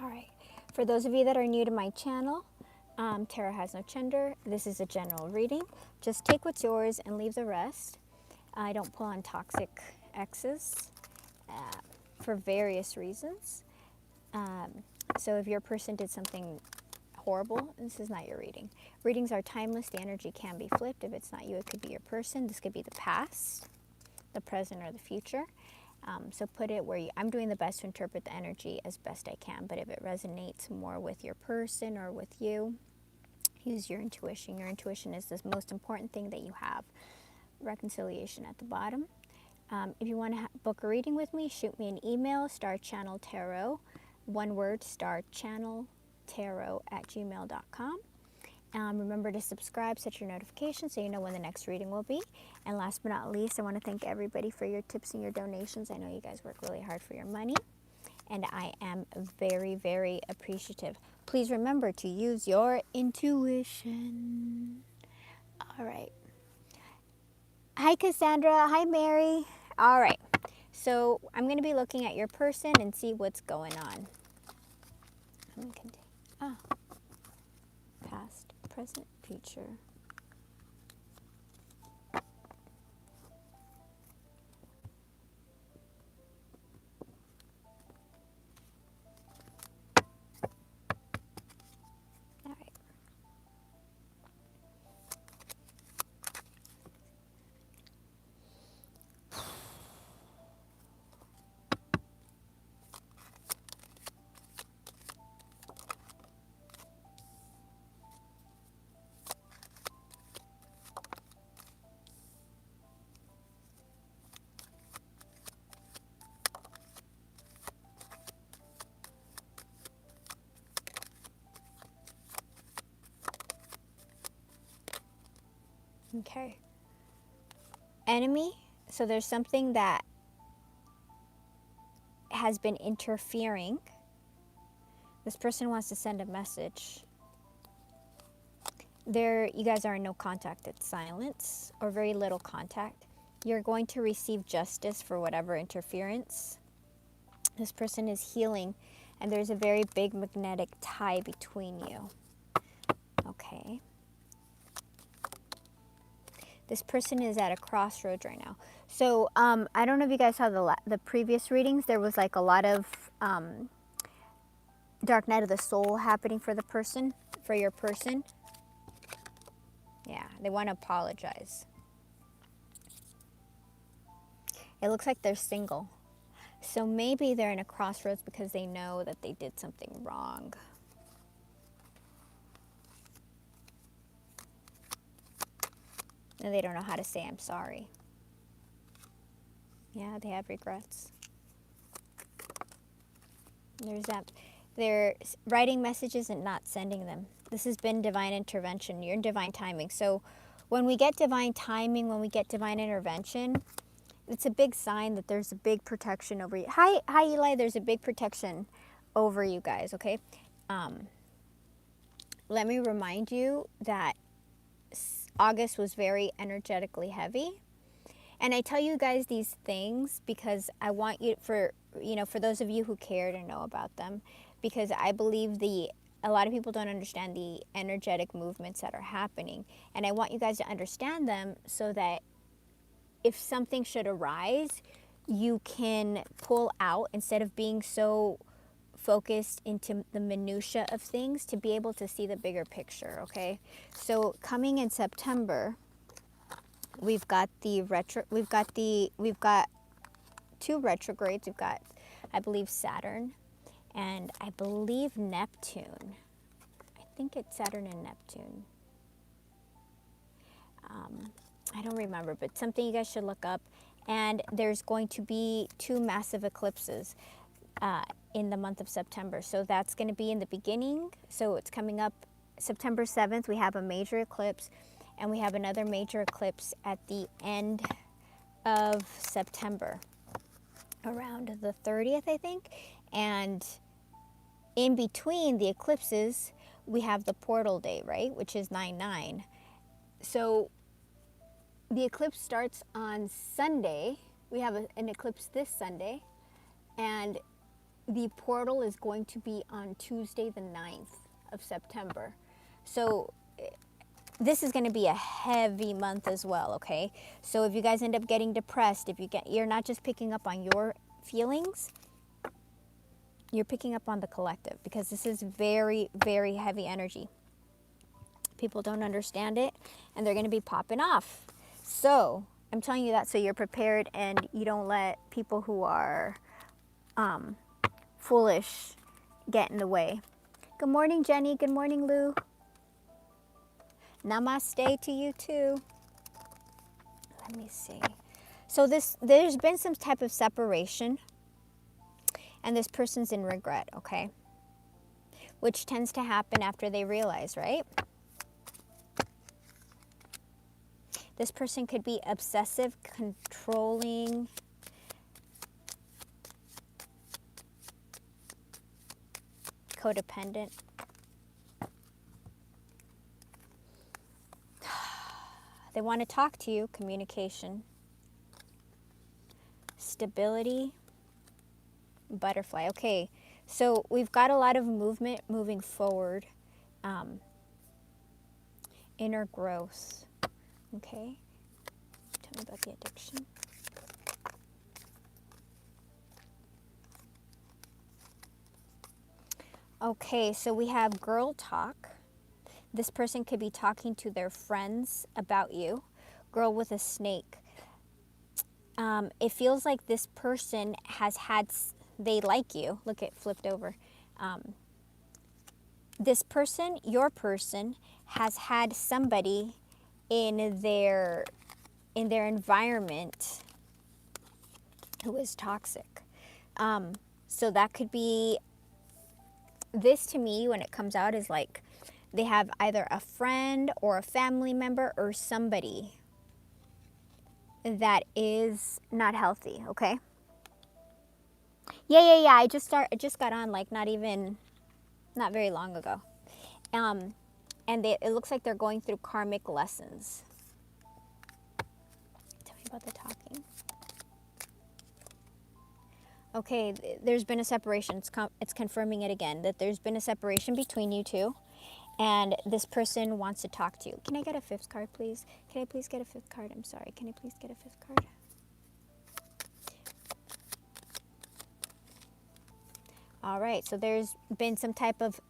All right. For those of you that are new to my channel, tarot has no gender. This is a general reading. Just take what's yours and leave the rest. I don't pull on toxic exes for various reasons. So if your person did something horrible, this is not your reading. Readings are timeless. The energy can be flipped. If it's not you, it could be your person. This could be the past, the present, or the future. So put it where I'm doing the best to interpret the energy as best I can. But if it resonates more with your person or with you, use your intuition. Your intuition is the most important thing that you have. Reconciliation at the bottom. If you want to book a reading with me, shoot me an email, starchanneltarot, one word, starchanneltarot@gmail.com. Remember to subscribe, set your notifications so you know when the next reading will be. And last but not least, I want to thank everybody for your tips and your donations. I know you guys work really hard for your money, and I am very, very appreciative. Please remember to use your intuition. All right. Hi, Cassandra. Hi, Mary. All right. So I'm going to be looking at your person and see what's going on. I'm going to continue. Past, present, future. All right. Okay. Enemy. So there's something that has been interfering. This person wants to send a message. You guys are in no contact. It's silence or very little contact. You're going to receive justice for whatever interference. This person is healing, and there's a very big magnetic tie between you. Okay. This person is at a crossroads right now. So I don't know if you guys saw the previous readings. There was like a lot of dark night of the soul happening for the person, for your person. Yeah, They want to apologize. It looks like they're single. So maybe they're in a crossroads because they know that they did something wrong. And they don't know how to say I'm sorry. Yeah, they have regrets. There's that. They're writing messages and not sending them. This has been divine intervention. You're in divine timing. So when we get divine timing, when we get divine intervention, it's a big sign that there's a big protection over you. Hi, Eli. There's a big protection over you guys, okay? Let me remind you that August was very energetically heavy. And I tell you guys these things because I want you, for those of you who care to know about them, because I believe a lot of people don't understand the energetic movements that are happening. And I want you guys to understand them so that if something should arise, you can pull out instead of being so focused into the minutia of things, to be able to see the bigger picture, okay? So coming in September, we've got two retrogrades. We've got, I believe, Saturn and I believe Neptune. I think it's Saturn and Neptune. I don't remember, but something you guys should look up. And there's going to be 2 massive eclipses in the month of September. So that's going to be in the beginning. So it's coming up September 7th. We have a major eclipse, and we have another major eclipse at the end of September, around the 30th, I think. And in between the eclipses, we have the portal day, right? Which is 9/9. So the eclipse starts on Sunday. We have an eclipse this Sunday, and the portal is going to be on Tuesday the 9th of September. So this is going to be a heavy month as well, okay? So if you guys end up getting depressed, you're not just picking up on your feelings, you're picking up on the collective, because this is very, very heavy energy. People don't understand it, and they're going to be popping off. So I'm telling you that so you're prepared and you don't let people who are foolish get in the way. Good morning, Jenny. Good morning, Lou. Namaste to you too. Let me see. So there's been some type of separation, and this person's in regret, okay? Which tends to happen after they realize, right? This person could be obsessive, controlling, codependent. They want to talk to you, communication, stability, butterfly. Okay, so we've got a lot of movement moving forward. Inner growth. Okay, tell me about the addiction. Okay, so we have girl talk. This person could be talking to their friends about you. Girl with a snake. It feels like this person they like you. Look, it flipped over. This person, your person, has had somebody in their environment who is toxic. So that could be, this to me when it comes out is like they have either a friend or a family member or somebody that is not healthy, okay? Yeah. I just got on like not very long ago. And it looks like they're going through karmic lessons. Tell me about the talking. Okay, there's been a separation. It's confirming it again, that there's been a separation between you two, and this person wants to talk to you. Can I get a 5th card, please? Can I please get a 5th card? I'm sorry. Can I please get a 5th card? All right, so there's been some type of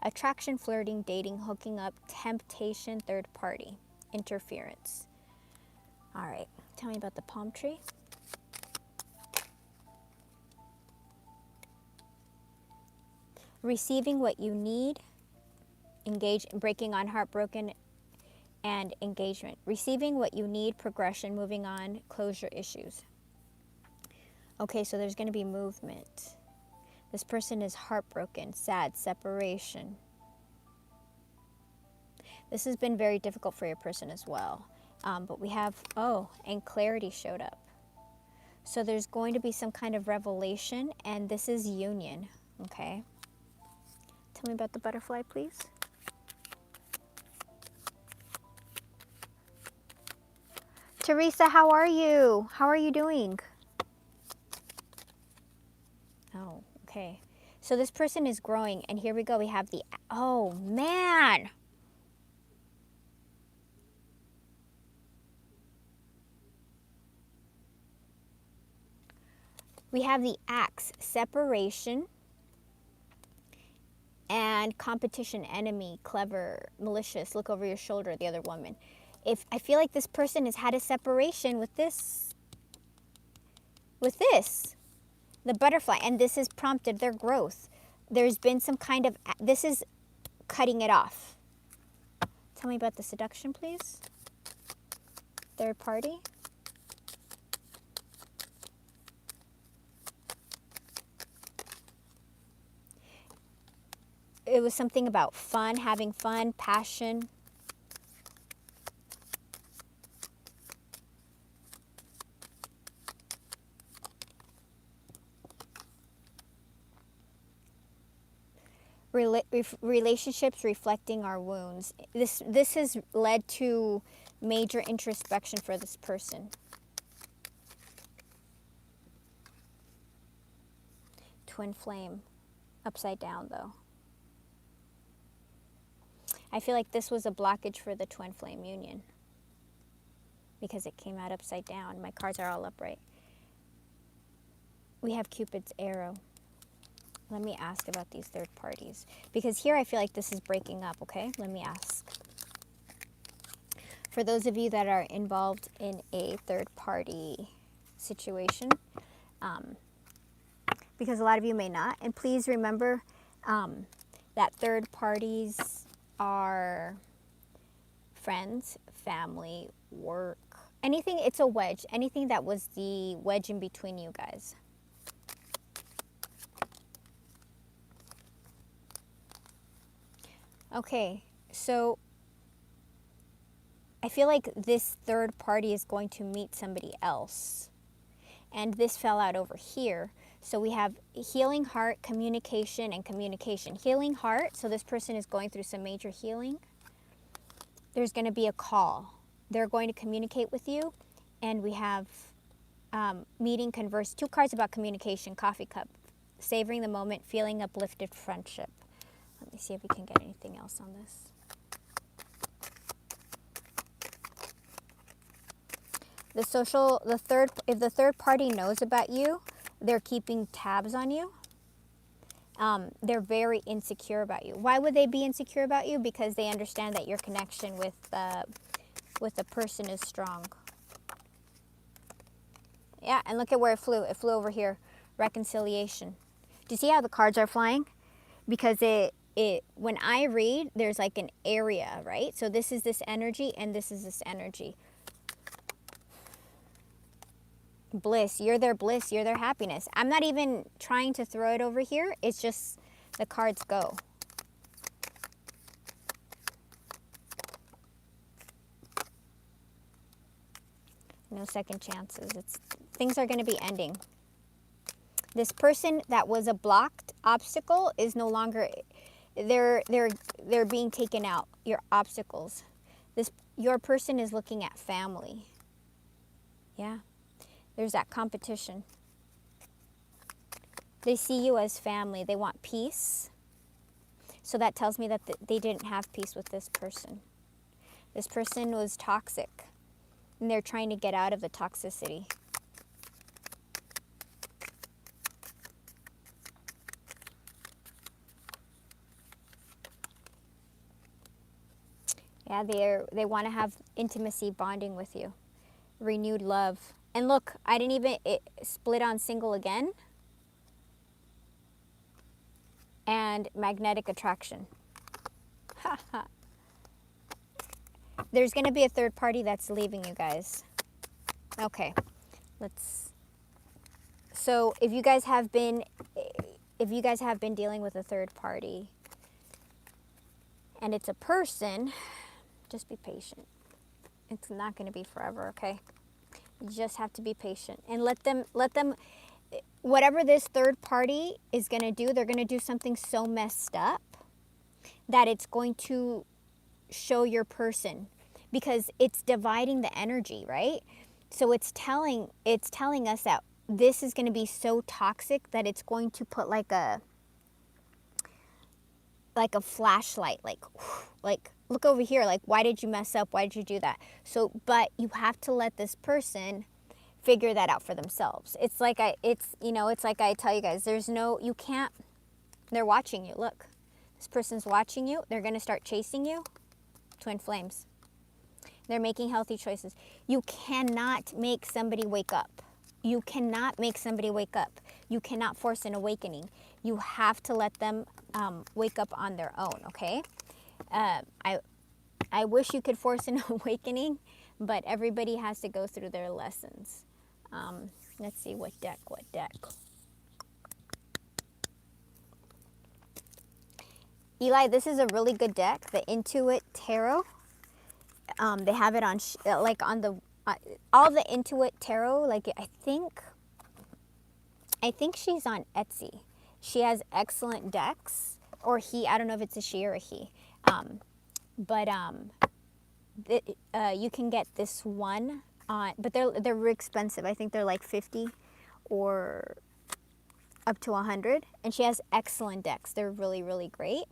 attraction, flirting, dating, hooking up, temptation, third party. interference. All right, tell me about the palm tree. Receiving what you need, breaking on heartbroken, and engagement. Receiving what you need, progression, moving on, closure issues. Okay, so there's going to be movement. This person is heartbroken, sad, separation. This has been very difficult for your person as well. But we have, and clarity showed up. So there's going to be some kind of revelation, and this is union, okay? Tell me about the butterfly, please. Teresa, how are you? How are you doing? Oh, okay. So this person is growing, and here we go. We have the, oh, man. We have the axe, separation, and competition, enemy, clever, malicious, look over your shoulder, the other woman. If I feel like this person has had a separation with this, the butterfly, and this has prompted their growth. There's been some kind of, this is cutting it off. Tell me about the seduction, please. Third party. It was something about fun, having fun, passion. Relationships reflecting our wounds. This has led to major introspection for this person. Twin flame, upside down though. I feel like this was a blockage for the twin flame union because it came out upside down. My cards are all upright. We have Cupid's arrow. Let me ask about these third parties because here I feel like this is breaking up, okay? Let me ask. For those of you that are involved in a third party situation, because a lot of you may not, and please remember that third parties are friends, family, work, anything, it's a wedge, anything that was the wedge in between you guys. Okay, so I feel like this third party is going to meet somebody else. And this fell out over here. So we have healing heart, communication, and communication. Healing heart, so this person is going through some major healing. There's going to be a call. They're going to communicate with you. And we have meeting, converse, 2 cards about communication, coffee cup, savoring the moment, feeling uplifted, friendship. Let me see if we can get anything else on this. If the third party knows about you, they're keeping tabs on you. They're very insecure about you. Why would they be insecure about you? Because they understand that your connection with the person is strong. Yeah, and look at where it flew. It flew over here. Reconciliation. Do you see how the cards are flying? Because when I read, there's like an area, right? So this is this energy and this is this energy. Bliss, you're their bliss, you're their happiness. I'm not even trying to throw it over here. It's just the cards go. No second chances. Things are going to be ending. This person that was a blocked obstacle is no longer, they're being taken out. Your obstacles. Your person is looking at family. Yeah. There's that competition. They see you as family. They want peace. So that tells me that they didn't have peace with this person. This person was toxic. And they're trying to get out of the toxicity. Yeah, they want to have intimacy bonding with you. Renewed love. And look, I didn't even split on single again. And magnetic attraction. There's going to be a third party that's leaving you guys. Okay. So if you guys have been dealing with a third party and it's a person, just be patient. It's not going to be forever, okay? You just have to be patient and let them whatever this third party is going to do, they're going to do something so messed up that it's going to show your person, because it's dividing the energy, right? So it's telling us that this is going to be so toxic that it's going to put like a flashlight, like look over here, like, why did you mess up? Why did you do that? So, but you have to let this person figure that out for themselves. It's like I tell you guys, you can't, they're watching you. Look, this person's watching you. They're going to start chasing you. Twin flames. They're making healthy choices. You cannot make somebody wake up. You cannot make somebody wake up. You cannot force an awakening. You have to let them wake up on their own, okay? I wish you could force an awakening, but everybody has to go through their lessons. Let's see, what deck? Eli, this is a really good deck, the Intuit Tarot. They have it on, on the, all the Intuit Tarot, like I think she's on Etsy. She has excellent decks, or he, I don't know if it's a she or a he. You can get this one on, but they're really expensive. I think they're like 50 or up to 100, and she has excellent decks. They're really, really great.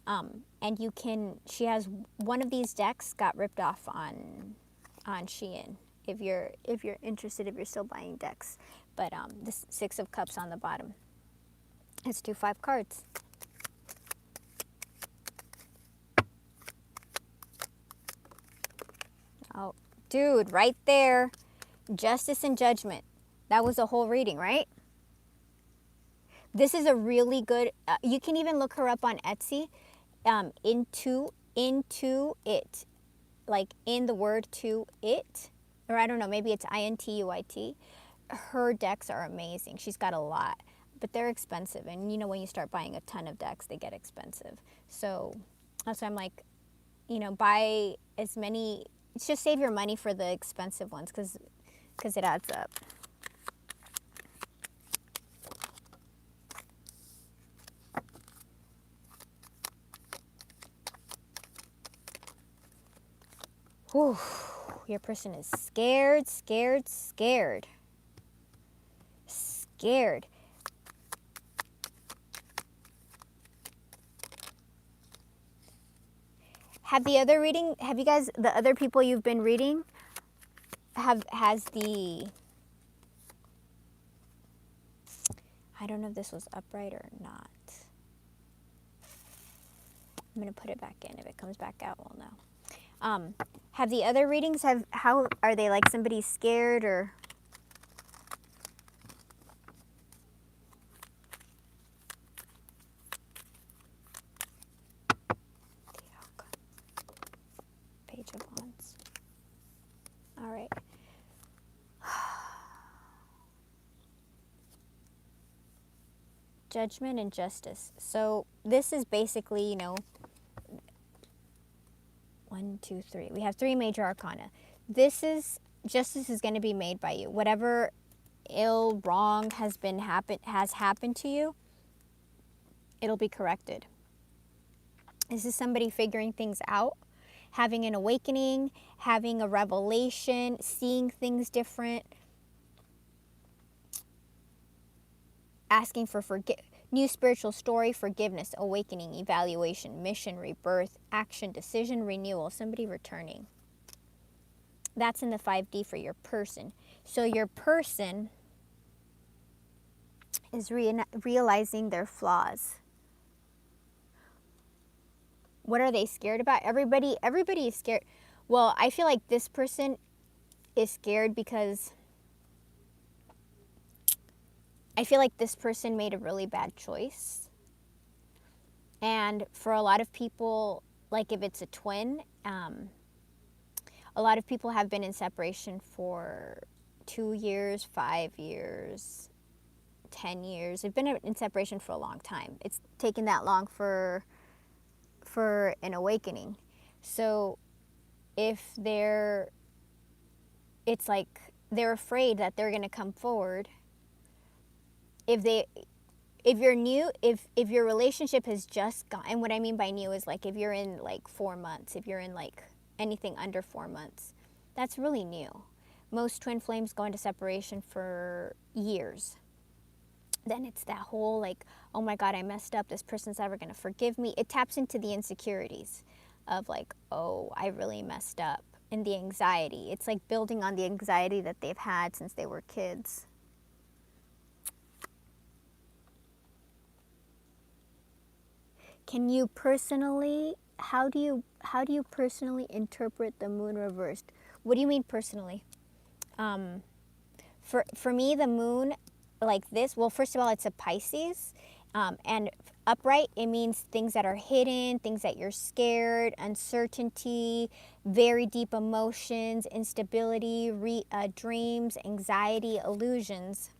And she has one of these decks got ripped off on Shein. If you're interested, if you're still buying decks, but this 6 of Cups on the bottom. It's 2 5 cards. Oh, dude, right there, Justice and Judgment. That was the whole reading, right? This is a really good. You can even look her up on Etsy. Into it, like in the word to it, or I don't know, maybe it's INTUIT. Her decks are amazing. She's got a lot, but they're expensive, and when you start buying a ton of decks, they get expensive. So that's why I'm like, buy as many. Just save your money for the expensive ones, because it adds up. Whew. Your person is scared. Have you guys, the other people you've been reading, has the, I don't know if this was upright or not. I'm going to put it back in. If it comes back out, we'll know. Have the other readings, how are they, like somebody's scared or? Page of Wands. All right. Judgment and Justice. So this is basically, 1, 2, 3. We have 3 major arcana. Justice is going to be made by you. Whatever ill, wrong has happened to you, it'll be corrected. This is somebody figuring things out, having an awakening, having a revelation, seeing things different, asking for new spiritual story, forgiveness, awakening, evaluation, mission, rebirth, action, decision, renewal, somebody returning. That's in the 5D for your person. So your person is realizing their flaws. What are they scared about? Everybody is scared. Well, I feel like this person is scared because I feel like this person made a really bad choice. And for a lot of people, like if it's a twin, a lot of people have been in separation for 2 years, 5 years, 10 years. They've been in separation for a long time. It's taken that long for an awakening. So if it's like they're afraid that they're going to come forward. If you're new, if your relationship has just gone, and what I mean by new is like if you're in like 4 months, if you're in like anything under 4 months, that's really new. Most twin flames go into separation for years. Then it's that whole like, oh my God, I messed up. This person's never going to forgive me. It taps into the insecurities of like, oh, I really messed up. And the anxiety. It's like building on the anxiety that they've had since they were kids. Can you personally, how do you personally interpret the moon reversed? What do you mean personally? For me, the moon like this, well, first of all, it's a Pisces. And upright, it means things that are hidden, things that you're scared, uncertainty, very deep emotions, instability, dreams, anxiety, illusions.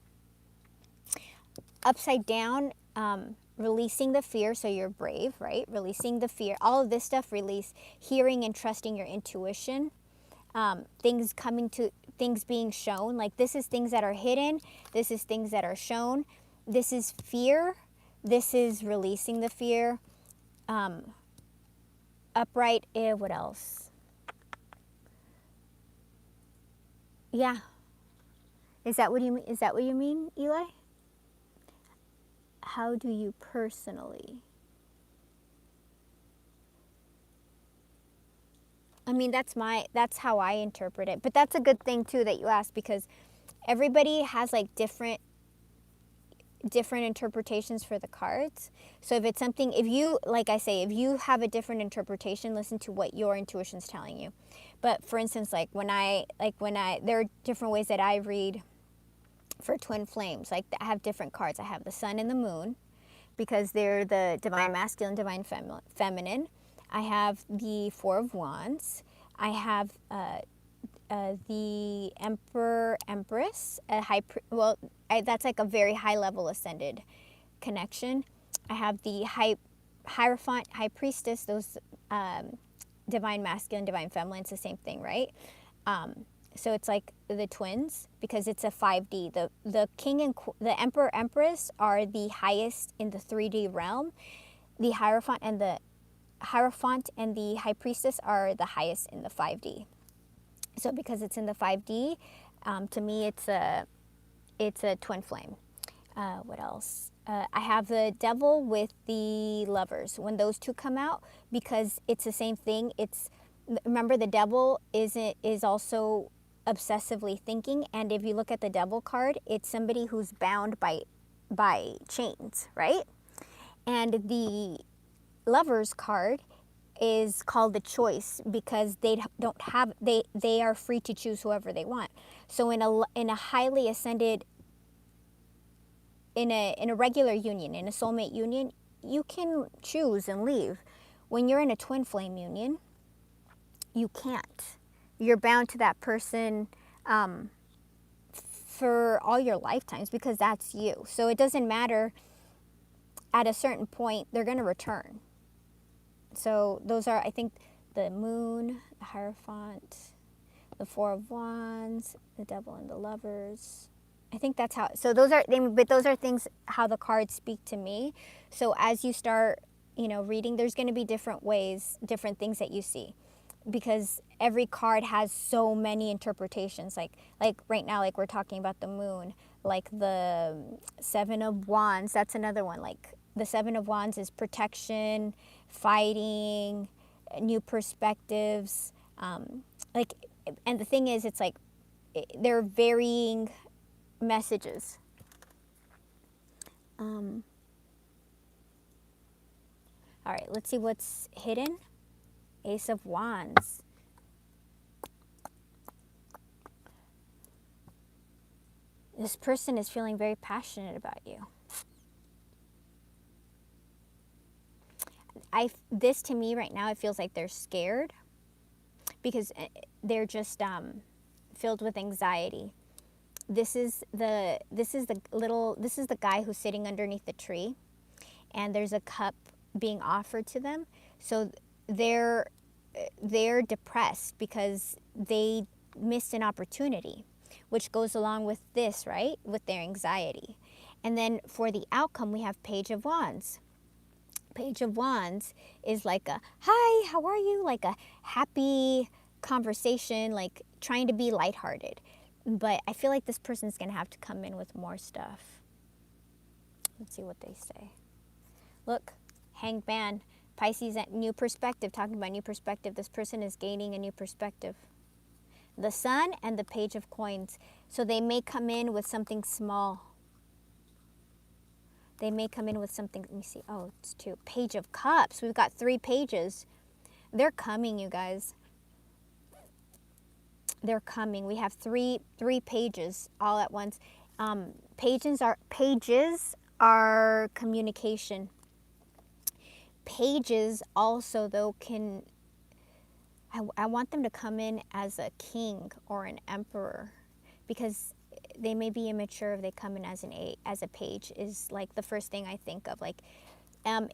Upside down, releasing the fear, so you're brave, right? Releasing the fear, all of this stuff, release, hearing and trusting your intuition. Things being shown, like this is things that are hidden, this is things that are shown, this is fear, this is releasing the fear. Upright, what else? Yeah. Is that what you mean, Eli? How do you personally? I mean, that's how I interpret it. But that's a good thing too that you asked, because everybody has like different interpretations for the cards. So if it's something, if you, like I say, if you have a different interpretation, listen to what your intuition's telling you. But for instance, when I there are different ways that I read for twin flames. Like I have different cards. I have the sun and the moon, because they're the divine masculine, divine feminine. I have the Four of Wands. I have the Emperor, Empress, that's like a very high level ascended connection. I have the Hierophant, High Priestess, those divine masculine, divine feminine, it's the same thing, right? So it's like the twins, because it's a 5D. The king and the Emperor, Empress are the highest in the 3D realm. The Hierophant and the High Priestess are the highest in the 5D. So because it's in the 5D, to me it's a twin flame. What else? I have the Devil with the Lovers. When those two come out, because it's the same thing. Remember, the Devil is also obsessively thinking, and if you look at the Devil card, it's somebody who's bound by chains, right? And the Lovers card is called the Choice, because they are free to choose whoever they want. So in a highly ascended, in a regular union, in a soulmate union, you can choose and leave. When you're in a twin flame union, you can't. You're bound to that person for all your lifetimes, because that's you. So it doesn't matter. At a certain point, they're going to return. So those are, I think, the Moon, the Hierophant, the Four of Wands, the Devil and the Lovers. I think that's how. So those are things how the cards speak to me. So as you start, reading, there's going to be different ways, different things that you see, because every card has so many interpretations. Like right now, like we're talking about the Moon, like the Seven of Wands. That's another one. Like the Seven of Wands is protection, fighting, new perspectives. And the thing is, it's like they're varying messages. All right, let's see what's hidden. Ace of Wands. This person is feeling very passionate about you. This to me right now, it feels like they're scared because they're just filled with anxiety. This is the guy who's sitting underneath the tree, and there's a cup being offered to them. So they're depressed because they missed an opportunity, which goes along with this, right? With their anxiety. And then for the outcome, we have Page of Wands. Page of Wands is like a, hi, how are you? Like a happy conversation, like trying to be lighthearted. But I feel like this person's going to have to come in with more stuff. Let's see what they say. Look, Hanged Man, Pisces, new perspective, talking about new perspective. This person is gaining a new perspective. The Sun and the Page of Coins. So they may come in with something small. They may come in with something, let me see. Oh, it's 2. Page of Cups. We've got 3 pages. They're coming, you guys. They're coming. We have three pages all at once. Pages are communication. Pages also, though, can, I want them to come in as a king or an emperor, because they may be immature if they come in as a page, is like the first thing I think of. Like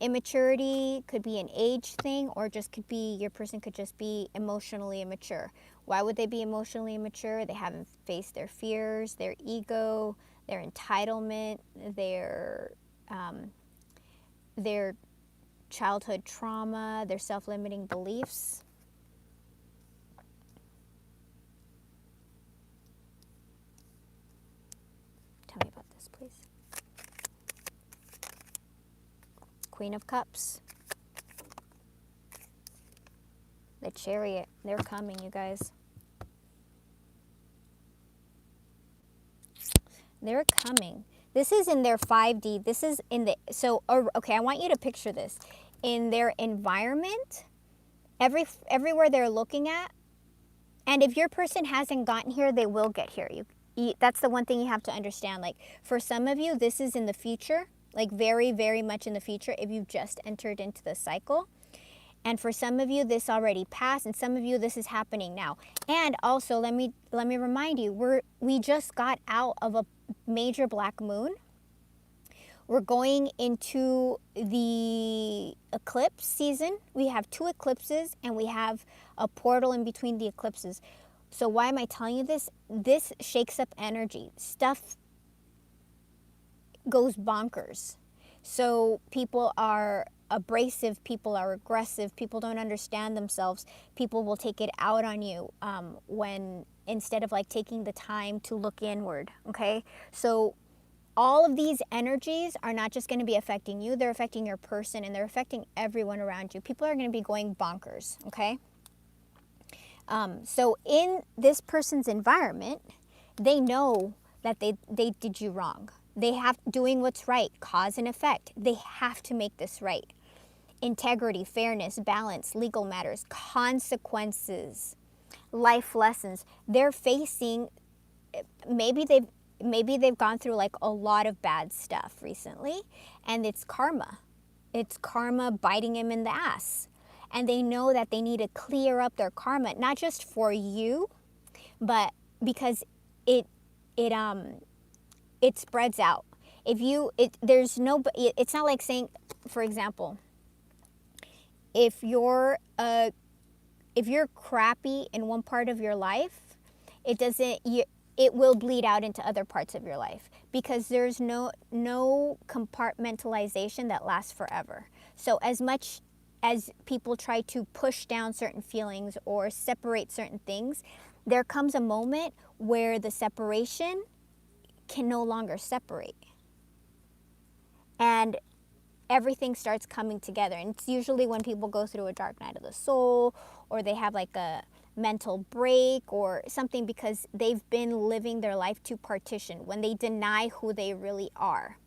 immaturity could be an age thing, or just could be, your person could just be emotionally immature. Why would they be emotionally immature? They haven't faced their fears, their ego, their entitlement, their childhood trauma, their self-limiting beliefs. Tell me about this, please. Queen of Cups. The Chariot. They're coming, you guys. They're coming. This is in their 5D. This is in the, so, okay, I want you to picture this. In their environment, everywhere they're looking at, and if your person hasn't gotten here, they will get here. That's the one thing you have to understand. Like, for some of you, this is in the future, like very, very much in the future if you've just entered into the cycle. And for some of you, this already passed, and some of you, this is happening now. And also, let me remind you, we just got out of a major black moon. We're going into the eclipse season. We have 2 eclipses, and we have a portal in between the eclipses. So why am I telling you this? This shakes up energy. Stuff goes bonkers. So people are abrasive, people are aggressive, people don't understand themselves. People will take it out on you when, instead of like taking the time to look inward, okay? So all of these energies are not just going to be affecting you, they're affecting your person, and they're affecting everyone around you. People are going to be going bonkers, okay? So in this person's environment, they know that they did you wrong. They have doing what's right, cause and effect. They have to make this right. Integrity, fairness, balance, legal matters, consequences, life lessons. They're facing, maybe they've gone through like a lot of bad stuff recently, and it's karma. It's karma biting them in the ass. And they know that they need to clear up their karma, not just for you, but because it spreads out. It's not like saying, for example, if you're crappy in one part of your life, it will bleed out into other parts of your life, because there's no compartmentalization that lasts forever. So as much as people try to push down certain feelings or separate certain things, there comes a moment where the separation can no longer separate. And everything starts coming together. And it's usually when people go through a dark night of the soul, or they have like a mental break or something, because they've been living their life to partition, when they deny who they really are,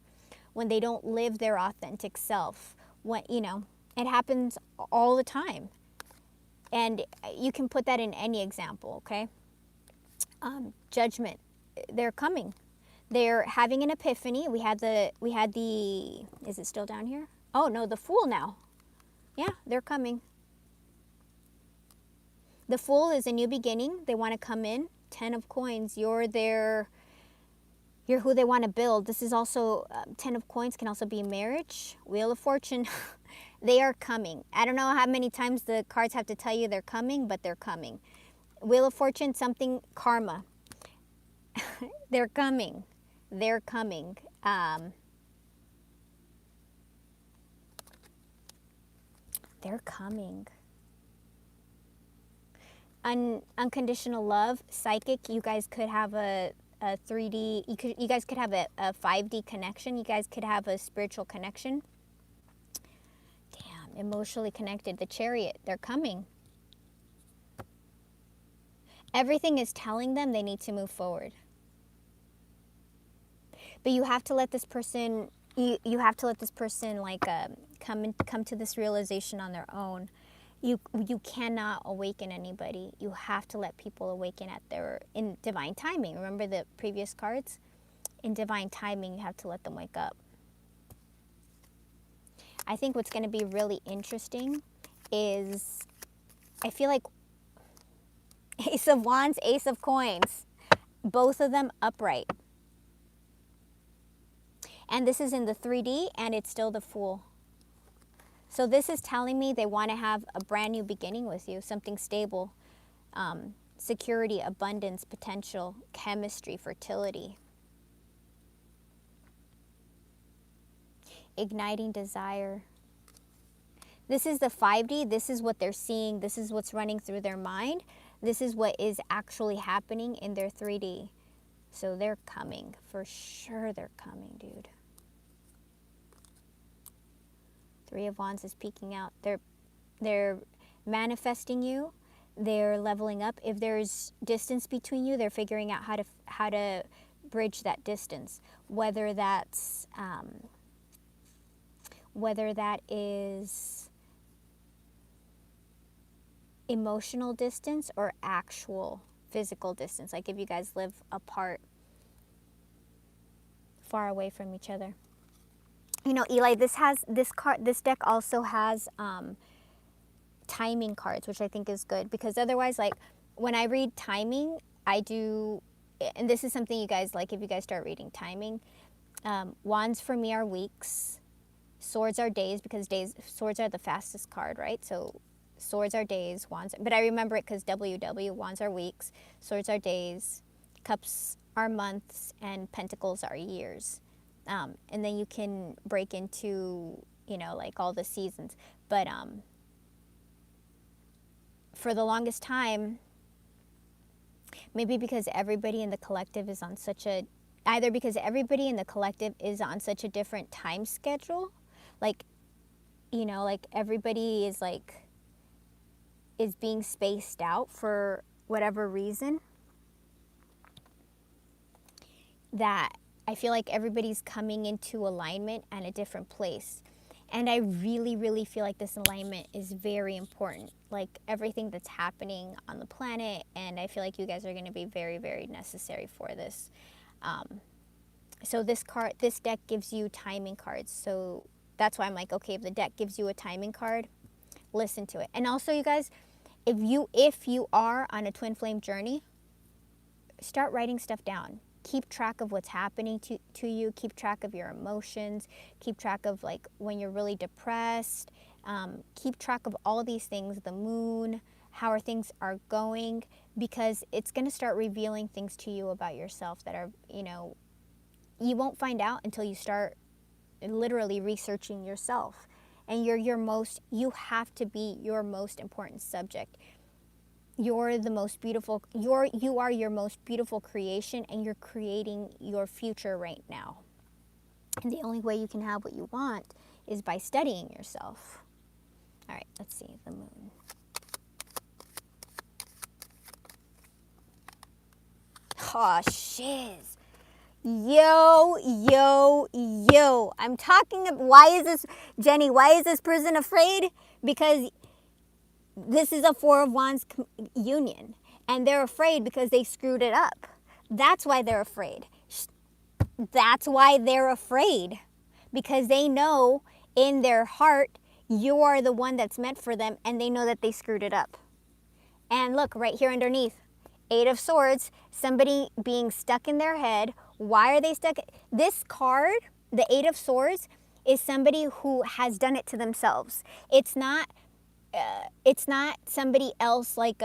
when they don't live their authentic self, when, It happens all the time. And you can put that in any example, okay? Judgment. They're coming. They're having an epiphany. We had the, is it still down here? Oh no, the Fool now. Yeah, they're coming. The Fool is a new beginning. They want to come in. 10 of Coins. You're who they want to build. This is also, 10 of Coins can also be marriage. Wheel of Fortune. They are coming. I don't know how many times the cards have to tell you they're coming, but they're coming. Wheel of Fortune, something, karma. They're coming. They're coming. They're coming. Unconditional love, psychic. You guys could have a 3D. You guys could have a 5D connection. You guys could have a spiritual connection. Damn, emotionally connected. The Chariot. They're coming. Everything is telling them they need to move forward. But you have to let this person. You have to let this person like come to this realization on their own. You cannot awaken anybody. You have to let people awaken in divine timing. Remember the previous cards? In divine timing, you have to let them wake up. I think what's going to be really interesting is, I feel like Ace of Wands, Ace of Coins, both of them upright. And this is in the 3D, and it's still the Fool. So this is telling me they want to have a brand new beginning with you, something stable, security, abundance, potential, chemistry, fertility, igniting desire. This is the 5D. This is what they're seeing. This is what's running through their mind. This is what is actually happening in their 3D. So they're coming. For sure they're coming, dude. 3 of Wands is peeking out. They're manifesting you. They're leveling up. If there's distance between you, they're figuring out how to bridge that distance. Whether that is emotional distance or actual physical distance. Like if you guys live apart, far away from each other. You know, Eli, this deck also has timing cards, which I think is good, because otherwise, like when I read timing, I do, and this is something you guys like if you guys start reading timing. Wands for me are weeks. Swords are days, because swords are the fastest card, right? So swords are days, wands, but I remember it because WW, wands are weeks, swords are days, cups are months, and pentacles are years. And then you can break into, you know, like all the seasons. But for the longest time, maybe because everybody in the collective is on such a, either because everybody in the collective is on such a different time schedule, like, you know, like everybody is being spaced out for whatever reason, that I feel like everybody's coming into alignment and a different place. And I really, really feel like this alignment is very important. Like everything that's happening on the planet, and I feel like you guys are going to be very, very necessary for this. So this deck gives you timing cards. So that's why I'm like, okay, if the deck gives you a timing card, listen to it. And also, you guys, if you are on a twin flame journey, start writing stuff down. Keep track of what's happening to you. Keep track of your emotions. Keep track of like when you're really depressed. Keep track of all these things, the moon, how things are going, because it's going to start revealing things to you about yourself that are, you know, you won't find out until you start literally researching yourself. And you have to be your most important subject. You're the most beautiful, you are your most beautiful creation, and you're creating your future right now. And the only way you can have what you want is by studying yourself. All right, let's see, the moon. Oh, shiz. Yo. I'm talking about, why is this, Jenny, why is this person afraid? Because this is a Four of Wands union. And they're afraid because they screwed it up. That's why they're afraid. That's why they're afraid. Because they know in their heart you are the one that's meant for them, and they know that they screwed it up. And look, right here underneath, Eight of Swords, somebody being stuck in their head. Why are they stuck? This card, the Eight of Swords, is somebody who has done it to themselves. It's not somebody else like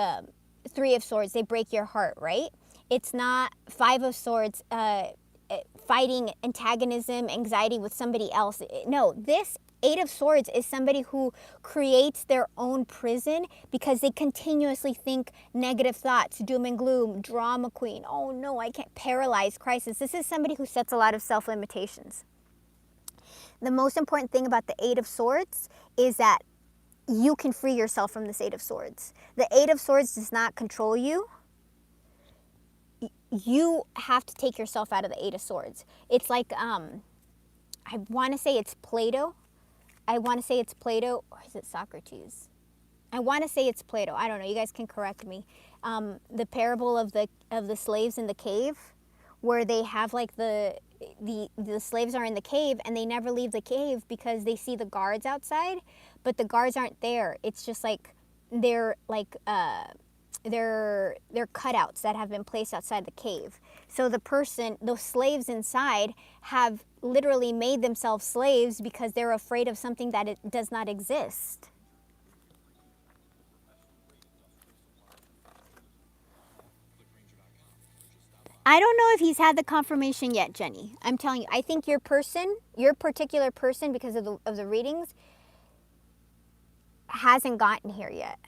Three of Swords. They break your heart, right? It's not Five of Swords, fighting antagonism, anxiety with somebody else. No, this Eight of Swords is somebody who creates their own prison because they continuously think negative thoughts, doom and gloom, drama queen. Oh no, I can't. Paralyzed, crisis. This is somebody who sets a lot of self-limitations. The most important thing about the Eight of Swords is that you can free yourself from this Eight of Swords. The Eight of Swords does not control you. You have to take yourself out of the Eight of Swords. It's like, I want to say it's Plato. I want to say it's Plato, or is it Socrates? I want to say it's Plato. I don't know. You guys can correct me. The parable of the slaves in the cave, where they have like the slaves are in the cave and they never leave the cave because they see the guards outside, but the guards aren't there. It's just like they're cutouts that have been placed outside the cave. So those slaves inside have literally made themselves slaves because they're afraid of something that it does not exist. I don't know if he's had the confirmation yet, Jenny. I'm telling you, I think your particular person, because of the readings, hasn't gotten here yet.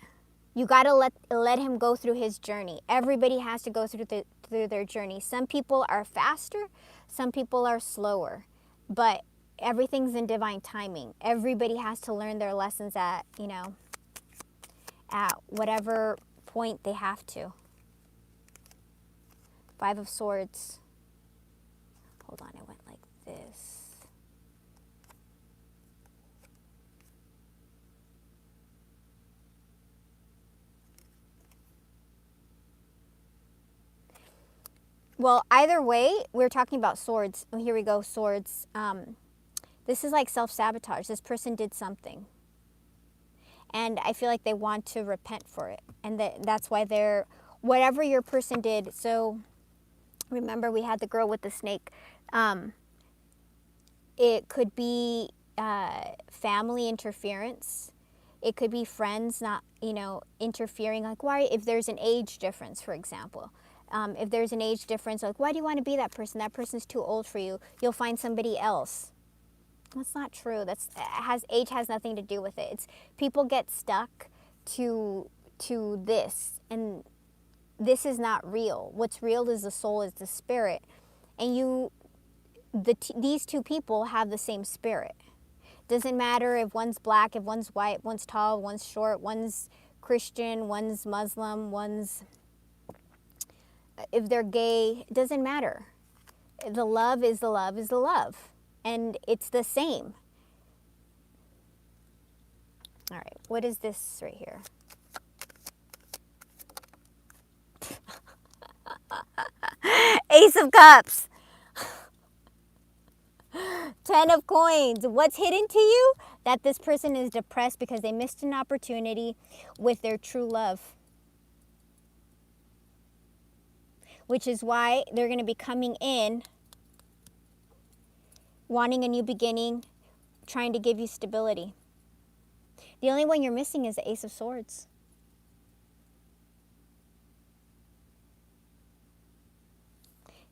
You got to let him go through his journey. Everybody has to go through their journey. Some people are faster, some people are slower, but everything's in divine timing. Everybody has to learn their lessons at whatever point they have to. Five of Swords. Hold on, I went like this. Well, either way, we're talking about swords. Oh, here we go, swords. This is like self-sabotage. This person did something. And I feel like they want to repent for it. And that's why whatever your person did. So remember we had the girl with the snake. It could be family interference. It could be friends not, interfering. Like, why, if there's an age difference, for example. If there's an age difference, like, why do you want to be that person? That person's too old for you. You'll find somebody else. That's not true. Age has nothing to do with it. It's people get stuck to this, and this is not real. What's real is the soul, is the spirit, and these two people have the same spirit. Doesn't matter if one's black, if one's white, one's tall, one's short, one's Christian, one's Muslim, if they're gay, it doesn't matter. The love is the love is the love. And it's the same. All right, what is this right here? Ace of Cups. 10 of Coins. What's hidden to you? That this person is depressed because they missed an opportunity with their true love. Which is why they're going to be coming in, wanting a new beginning, trying to give you stability. The only one you're missing is the Ace of Swords.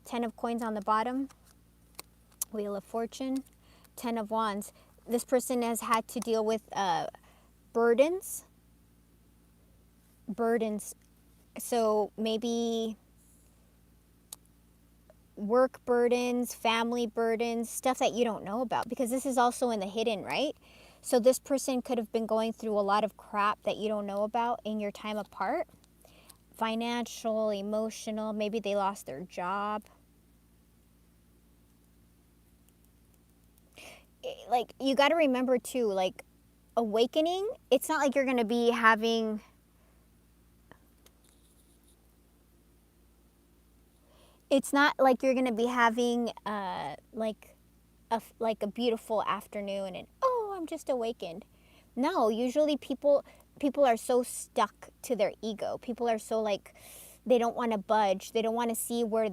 Ten of Coins on the bottom. Wheel of Fortune. 10 of Wands. This person has had to deal with burdens. So maybe work burdens, family burdens, stuff that you don't know about, because this is also in the hidden, right? So this person could have been going through a lot of crap that you don't know about in your time apart. Financial, emotional, maybe they lost their job. like, you got to remember too, like, awakening, it's not like you're going to be having, it's not like you're going to be having like a beautiful afternoon and, oh, I'm just awakened. No, usually people are so stuck to their ego. People are so like, they don't want to budge. They don't want to see where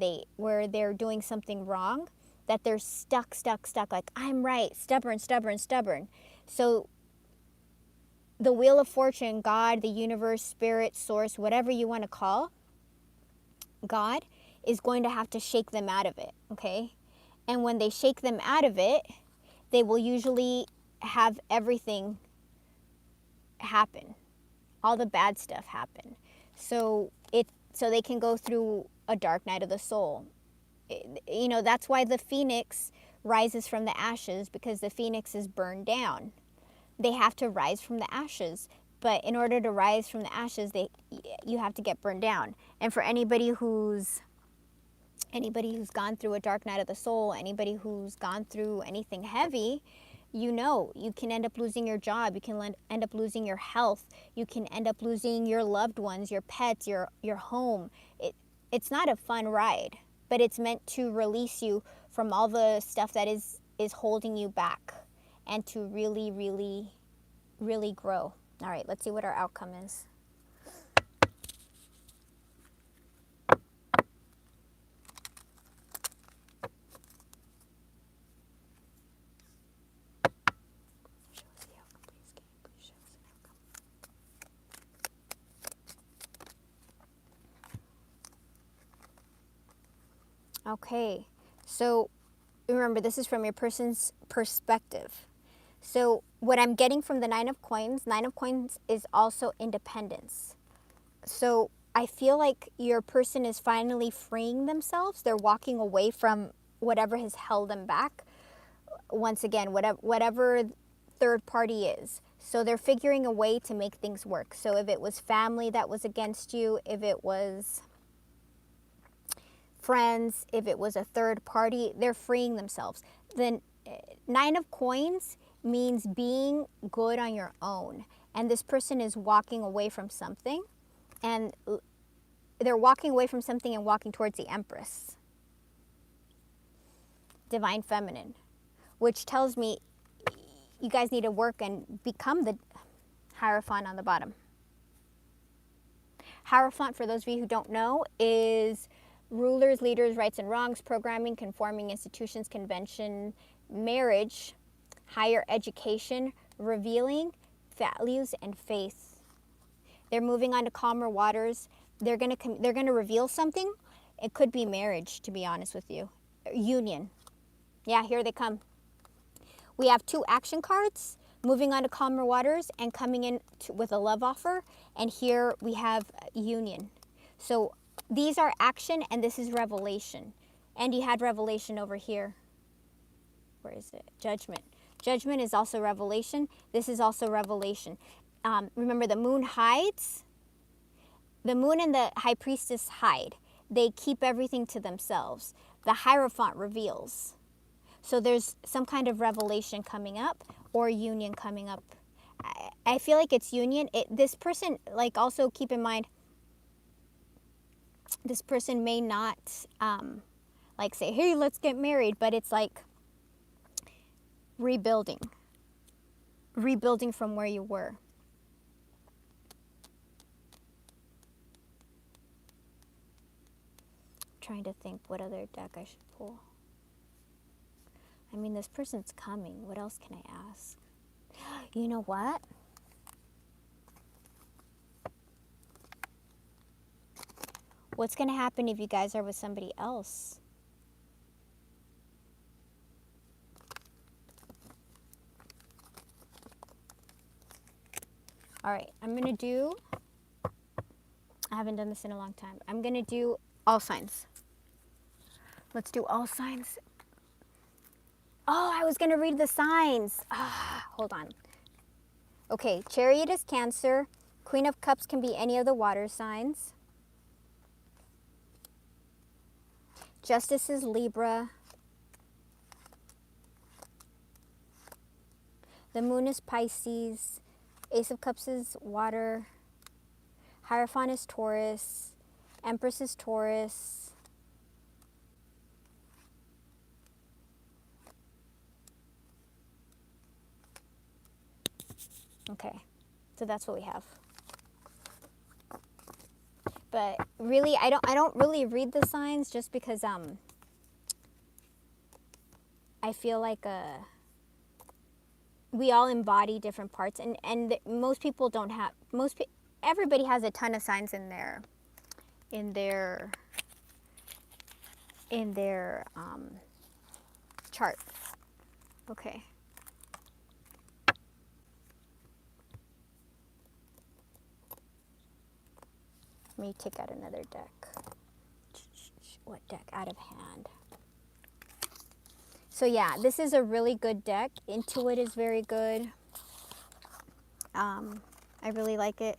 they're doing something wrong, that they're stuck like, I'm right, stubborn. So the wheel of fortune, God, the universe, spirit, source, whatever you want to call God, is going to have to shake them out of it, okay? And when they shake them out of it, they will usually have everything happen. All the bad stuff happen. So they can go through a dark night of the soul. You know, that's why the phoenix rises from the ashes, because the phoenix is burned down. They have to rise from the ashes. But in order to rise from the ashes, you have to get burned down. And for anybody who's gone through a dark night of the soul, anybody who's gone through anything heavy, you know, you can end up losing your job, you can end up losing your health, you can end up losing your loved ones, your pets, your home. It's not a fun ride, but it's meant to release you from all the stuff that is holding you back, and to really, really, really grow. All right, let's see what our outcome is. Show us the outcome, please. Can you please show us an outcome? Okay, so remember, this is from your person's perspective. So what I'm getting from the Nine of Coins is also independence. So I feel like your person is finally freeing themselves. They're walking away from whatever has held them back. Once again, whatever third party is. So they're figuring a way to make things work. So if it was family that was against you, if it was friends, if it was a third party, they're freeing themselves. The Nine of Coins means being good on your own. And this person is walking away from something. And they're walking away from something and walking towards the Empress. Divine Feminine. Which tells me you guys need to work and become the Hierophant on the bottom. Hierophant, for those of you who don't know, is rulers, leaders, rights and wrongs, programming, conforming institutions, convention, marriage, higher education, revealing, values, and faith. They're moving on to calmer waters. They're gonna reveal something. It could be marriage, to be honest with you. Union. Yeah, here they come. We have 2 action cards, moving on to calmer waters and coming in with a love offer. And here we have union. So these are action and this is revelation. And you had revelation over here. Where is it? Judgment. Judgment is also revelation. This is also revelation. Remember, the moon hides. The moon and the high priestess hide. They keep everything to themselves. The Hierophant reveals. So there's some kind of revelation coming up or union coming up. I feel like it's union. This person, like, also keep in mind, this person may not like say, hey, let's get married, but it's like rebuilding from where you were. Trying to think what other deck I should pull. I mean, this person's coming. What else can I ask? You know what? What's going to happen if you guys are with somebody else? All right, I'm going to do, I haven't done this in a long time. I'm going to do all signs. Let's do all signs. Oh, I was going to read the signs. Hold on. Okay, Chariot is Cancer. Queen of Cups can be any of the water signs. Justice is Libra. The moon is Pisces. Ace of Cups is water. Hierophant is Taurus. Empress is Taurus. Okay, so that's what we have. But really, I don't really read the signs just because I feel like we all embody different parts, and most people don't have everybody has a ton of signs in their chart. Okay. Let me take out another deck. What deck? Out of hand. So yeah, this is a really good deck. Intuit is very good. I really like it.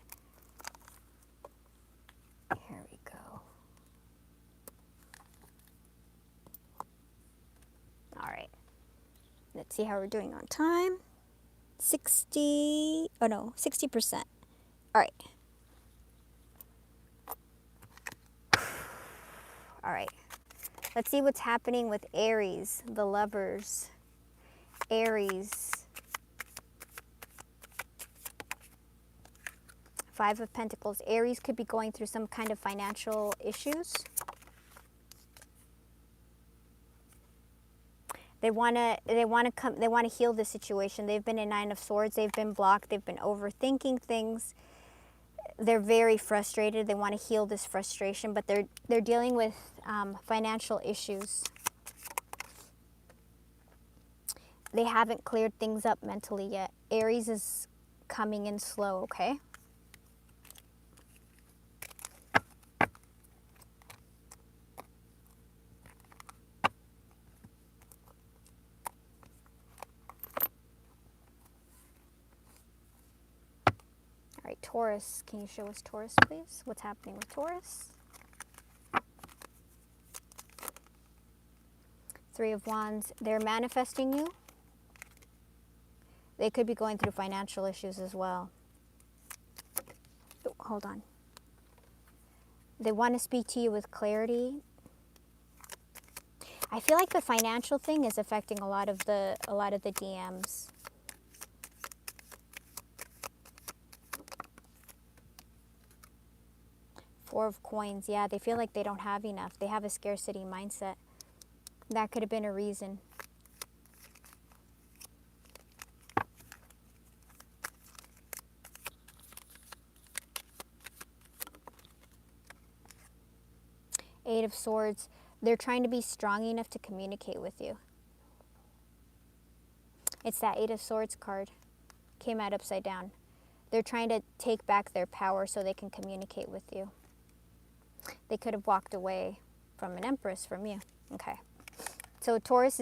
Here we go. All right. Let's see how we're doing on time. 60. Oh no, 60%. All right. All right. Let's see what's happening with Aries, the lovers. Aries. 5 of Pentacles. Aries could be going through some kind of financial issues. They want to heal the situation. They've been a 9 of Swords. They've been blocked. They've been overthinking things. They're very frustrated. They want to heal this frustration, but they're dealing with financial issues. They haven't cleared things up mentally yet. Aries is coming in slow, okay? All right, Taurus, can you show us Taurus, please? What's happening with Taurus? 3 of Wands. They're manifesting you. They could be going through financial issues as well. Oh, hold on. They want to speak to you with clarity. I feel like the financial thing is affecting a lot of the DMs. Four of Coins. Yeah, they feel like they don't have enough. They have a scarcity mindset. That could have been a reason. Eight of Swords. They're trying to be strong enough to communicate with you. It's that Eight of Swords card. Came out upside down. They're trying to take back their power so they can communicate with you. They could have walked away from an Empress, from you. Okay. So Taurus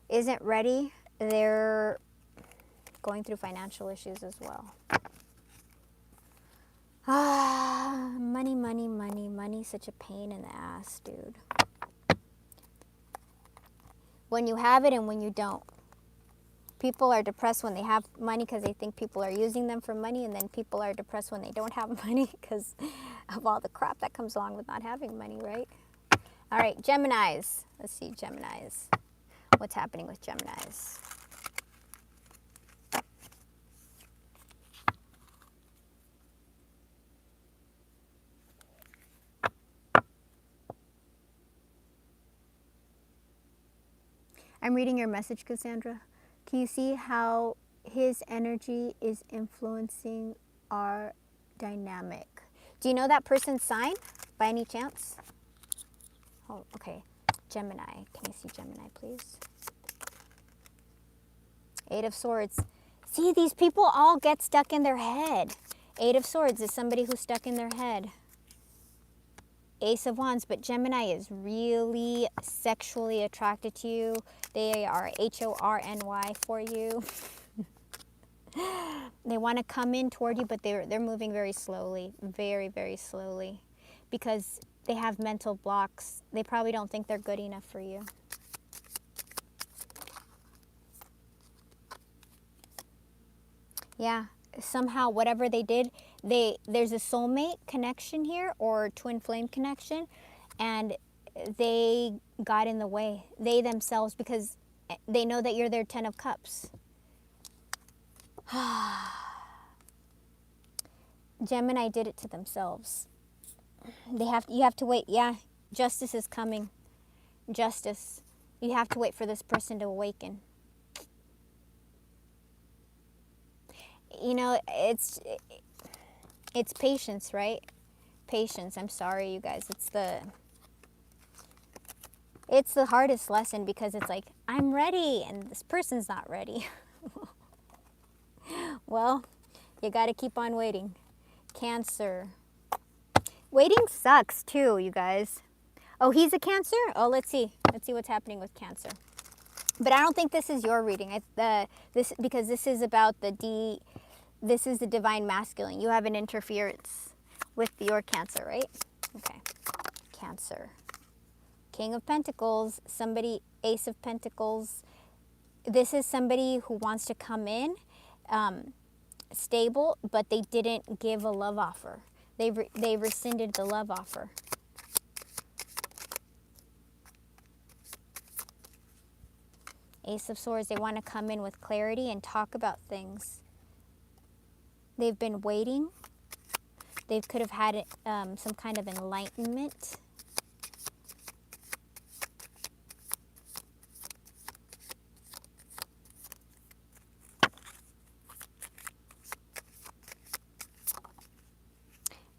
isn't ready. They're going through financial issues as well. Money, money, money, money. Such a pain in the ass, dude. When you have it and when you don't. People are depressed when they have money because they think people are using them for money, and then people are depressed when they don't have money because of all the crap that comes along with not having money, right? All right, Geminis. Let's see, Geminis. What's happening with Geminis? I'm reading your message, Cassandra. Can you see how his energy is influencing our dynamic? Do you know that person's sign by any chance? Oh, okay. Gemini. Can I see Gemini, please? Eight of Swords. See, these people all get stuck in their head. Eight of Swords is somebody who's stuck in their head. Ace of Wands, but Gemini is really sexually attracted to you. They are HORNY for you. They want to come in toward you, but they're moving very slowly, very, very slowly, because they have mental blocks. They probably don't think they're good enough for you. Yeah, somehow whatever they did, there's a soulmate connection here or twin flame connection, and they got in the way. They themselves, because they know that you're their 10 of cups. Gemini did it to themselves. You have to wait. Yeah, justice is coming. Justice. You have to wait for this person to awaken. You know, it's patience, right? Patience. I'm sorry, you guys. It's the hardest lesson, because it's like, I'm ready and this person's not ready. Well, you got to keep on waiting. Cancer. Waiting sucks too, you guys. Oh, he's a Cancer? Oh, let's see. Let's see what's happening with Cancer. But I don't think this is your reading. Because this is about this is the divine masculine. You have an interference with your Cancer, right? Okay. Cancer. King of Pentacles, somebody, Ace of Pentacles. This is somebody who wants to come in stable, but they didn't give a love offer. They rescinded the love offer. Ace of Swords, they want to come in with clarity and talk about things. They've been waiting. They could have had some kind of enlightenment.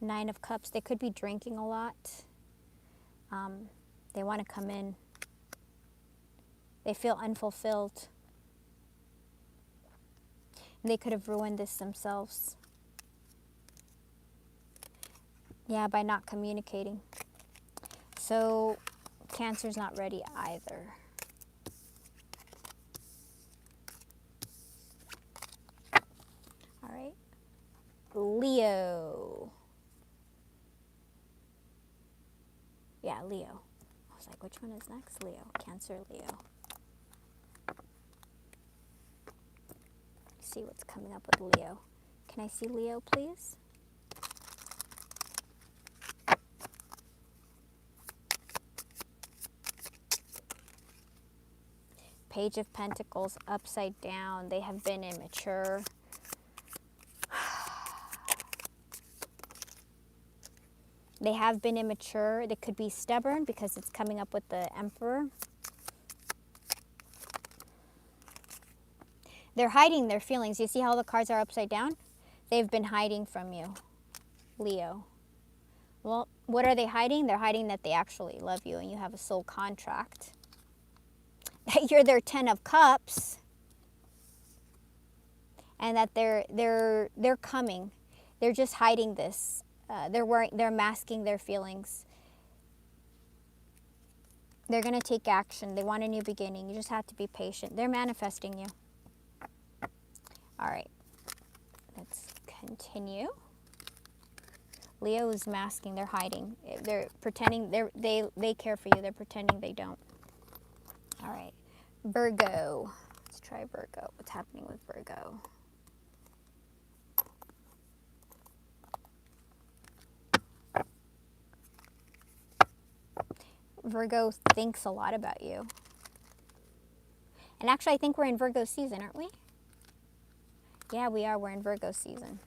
Nine of Cups, they could be drinking a lot. They want to come in. They feel unfulfilled. They could have ruined this themselves. Yeah, by not communicating. So Cancer's not ready either. All right. Leo. Yeah, Leo. I was like, which one is next? Leo. Cancer, Leo. See what's coming up with Leo. Can I see Leo, please? Page of Pentacles upside down. They have been immature. They have been immature. They could be stubborn because it's coming up with the Emperor. They're hiding their feelings. You see how the cards are upside down? They've been hiding from you, Leo. Well, what are they hiding? They're hiding that they actually love you and you have a soul contract. That you're their 10 of Cups. And that they're coming. They're just hiding this. They're masking their feelings. They're going to take action. They want a new beginning. You just have to be patient. They're manifesting you. All right. Let's continue. Leo is masking. They're hiding. They're pretending they care for you. They're pretending they don't. All right. Virgo. Let's try Virgo. What's happening with Virgo? Virgo thinks a lot about you. And actually, I think we're in Virgo season, aren't we? Yeah, we are. We're in Virgo season.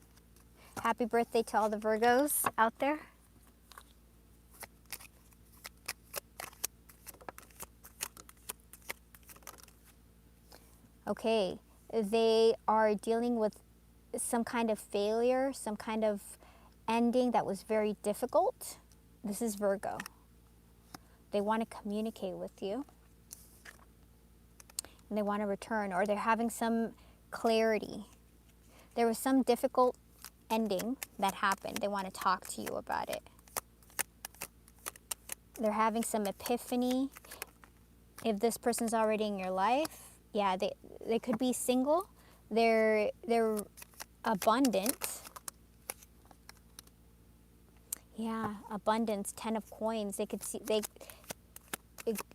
Happy birthday to all the Virgos out there. Okay, they are dealing with some kind of failure, some kind of ending that was very difficult. This is Virgo. They want to communicate with you. And they want to return, or they're having some clarity. There was some difficult ending that happened. They want to talk to you about it. They're having some epiphany. If this person's already in your life, yeah, they could be single. They're abundant. Yeah, abundance, 10 of coins. They could see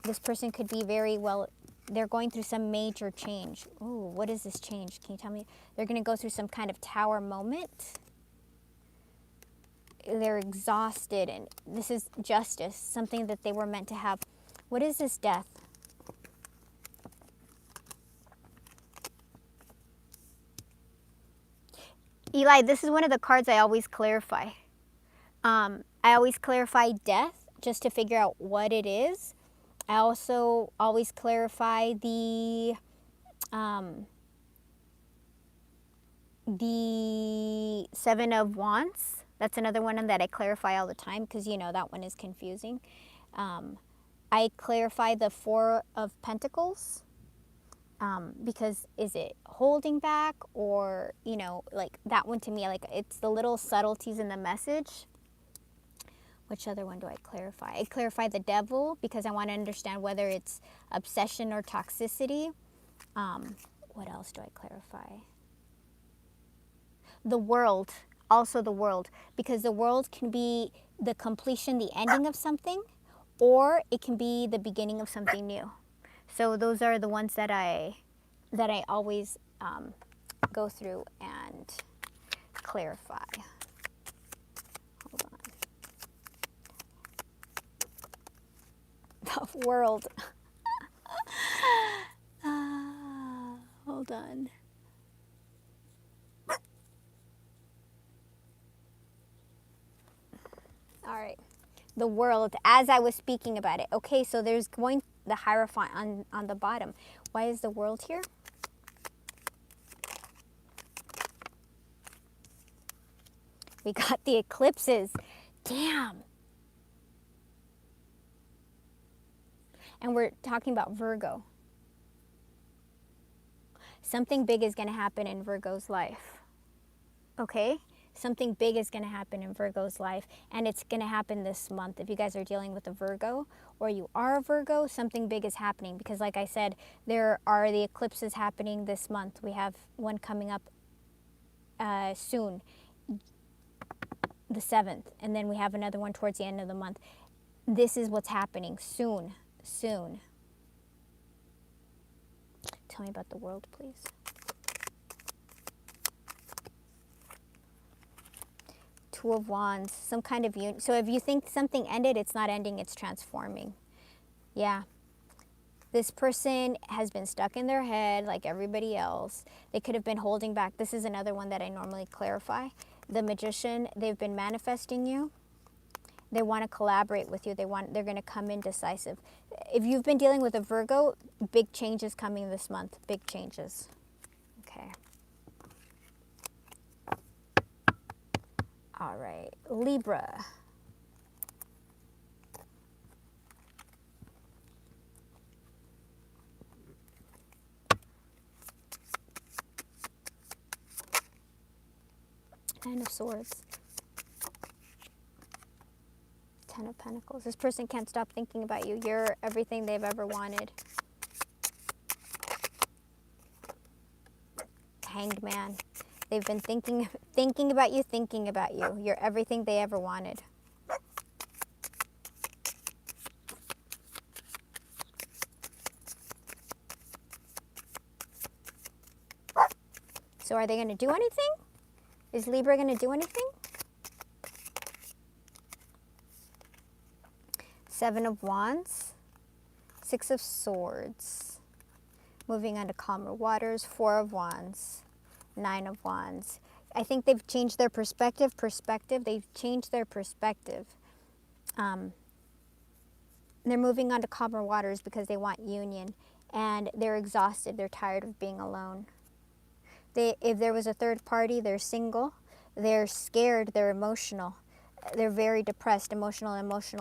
this person could be very well they're going through some major change. Ooh, what is this change? Can you tell me? They're going to go through some kind of tower moment. They're exhausted, and this is justice, something that they were meant to have. What is this death? Eli, this is one of the cards I always clarify. I always clarify death just to figure out what it is. I also always clarify the Seven of Wands. That's another one that I clarify all the time because, you know, that one is confusing. I clarify the Four of Pentacles. Because is it holding back, or, you know, like that one to me, like it's the little subtleties in the message. Which other one do I clarify? I clarify the Devil because I want to understand whether it's obsession or toxicity. What else do I clarify? The World, also the World, because the World can be the completion, the ending of something, or it can be the beginning of something new. So those are the ones that I always go through and clarify. Hold on. The World. Hold on. All right. The World, as I was speaking about it. Okay, so there's going the Hierophant on the bottom. Why is the World here? We got the eclipses. Damn. And we're talking about Virgo. Something big is going to happen in Virgo's life. Okay? Something big is going to happen in Virgo's life, and it's going to happen this month. If you guys are dealing with a Virgo, or you are a Virgo, something big is happening, because like I said, there are the eclipses happening this month. We have one coming up soon, the 7th, and then we have another one towards the end of the month. This is what's happening soon. Tell me about the World, please. Two of Wands, some kind of union. So if you think something ended, it's not ending, it's transforming. Yeah. This person has been stuck in their head like everybody else. They could have been holding back. This is another one that I normally clarify. The Magician, they've been manifesting you. They want to collaborate with you. They're going to come in decisive. If you've been dealing with a Virgo, big changes coming this month. Big changes. Okay. All right, Libra. Nine of Swords. Ten of Pentacles. This person can't stop thinking about you. You're everything they've ever wanted. Hanged Man. They've been thinking about you. You're everything they ever wanted. So are they going to do anything? Is Libra going to do anything? Seven of Wands. Six of Swords. Moving on to calmer waters. Four of Wands. Nine of Wands. I think they've changed their perspective. They've changed their perspective. They're moving on to calmer waters because they want union. And they're exhausted. They're tired of being alone. If there was a third party, they're single. They're scared. They're emotional. They're very depressed, emotional,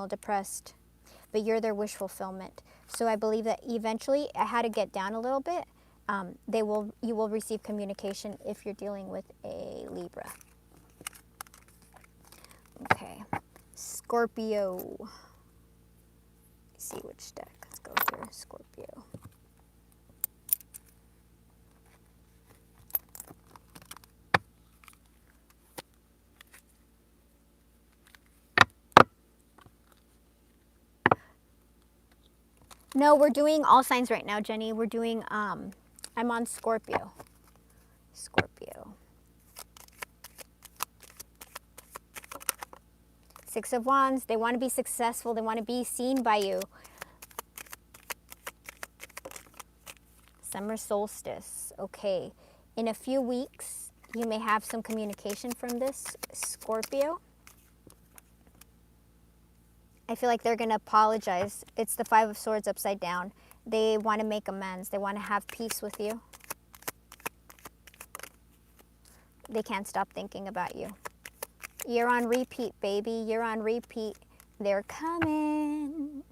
depressed. But you're their wish fulfillment. So I believe that eventually, I had to get down a little bit. You will receive communication if you're dealing with a Libra. Okay, Scorpio. Let's see which deck. Let's go here, Scorpio. No, we're doing all signs right now, Jenny. We're doing, I'm on Scorpio. Scorpio. Six of Wands, they want to be successful. They want to be seen by you. Summer solstice. Okay. In a few weeks, you may have some communication from this Scorpio. I feel like they're going to apologize. It's the Five of Swords upside down. They want to make amends. They want to have peace with you. They can't stop thinking about you. You're on repeat, baby. You're on repeat. They're coming.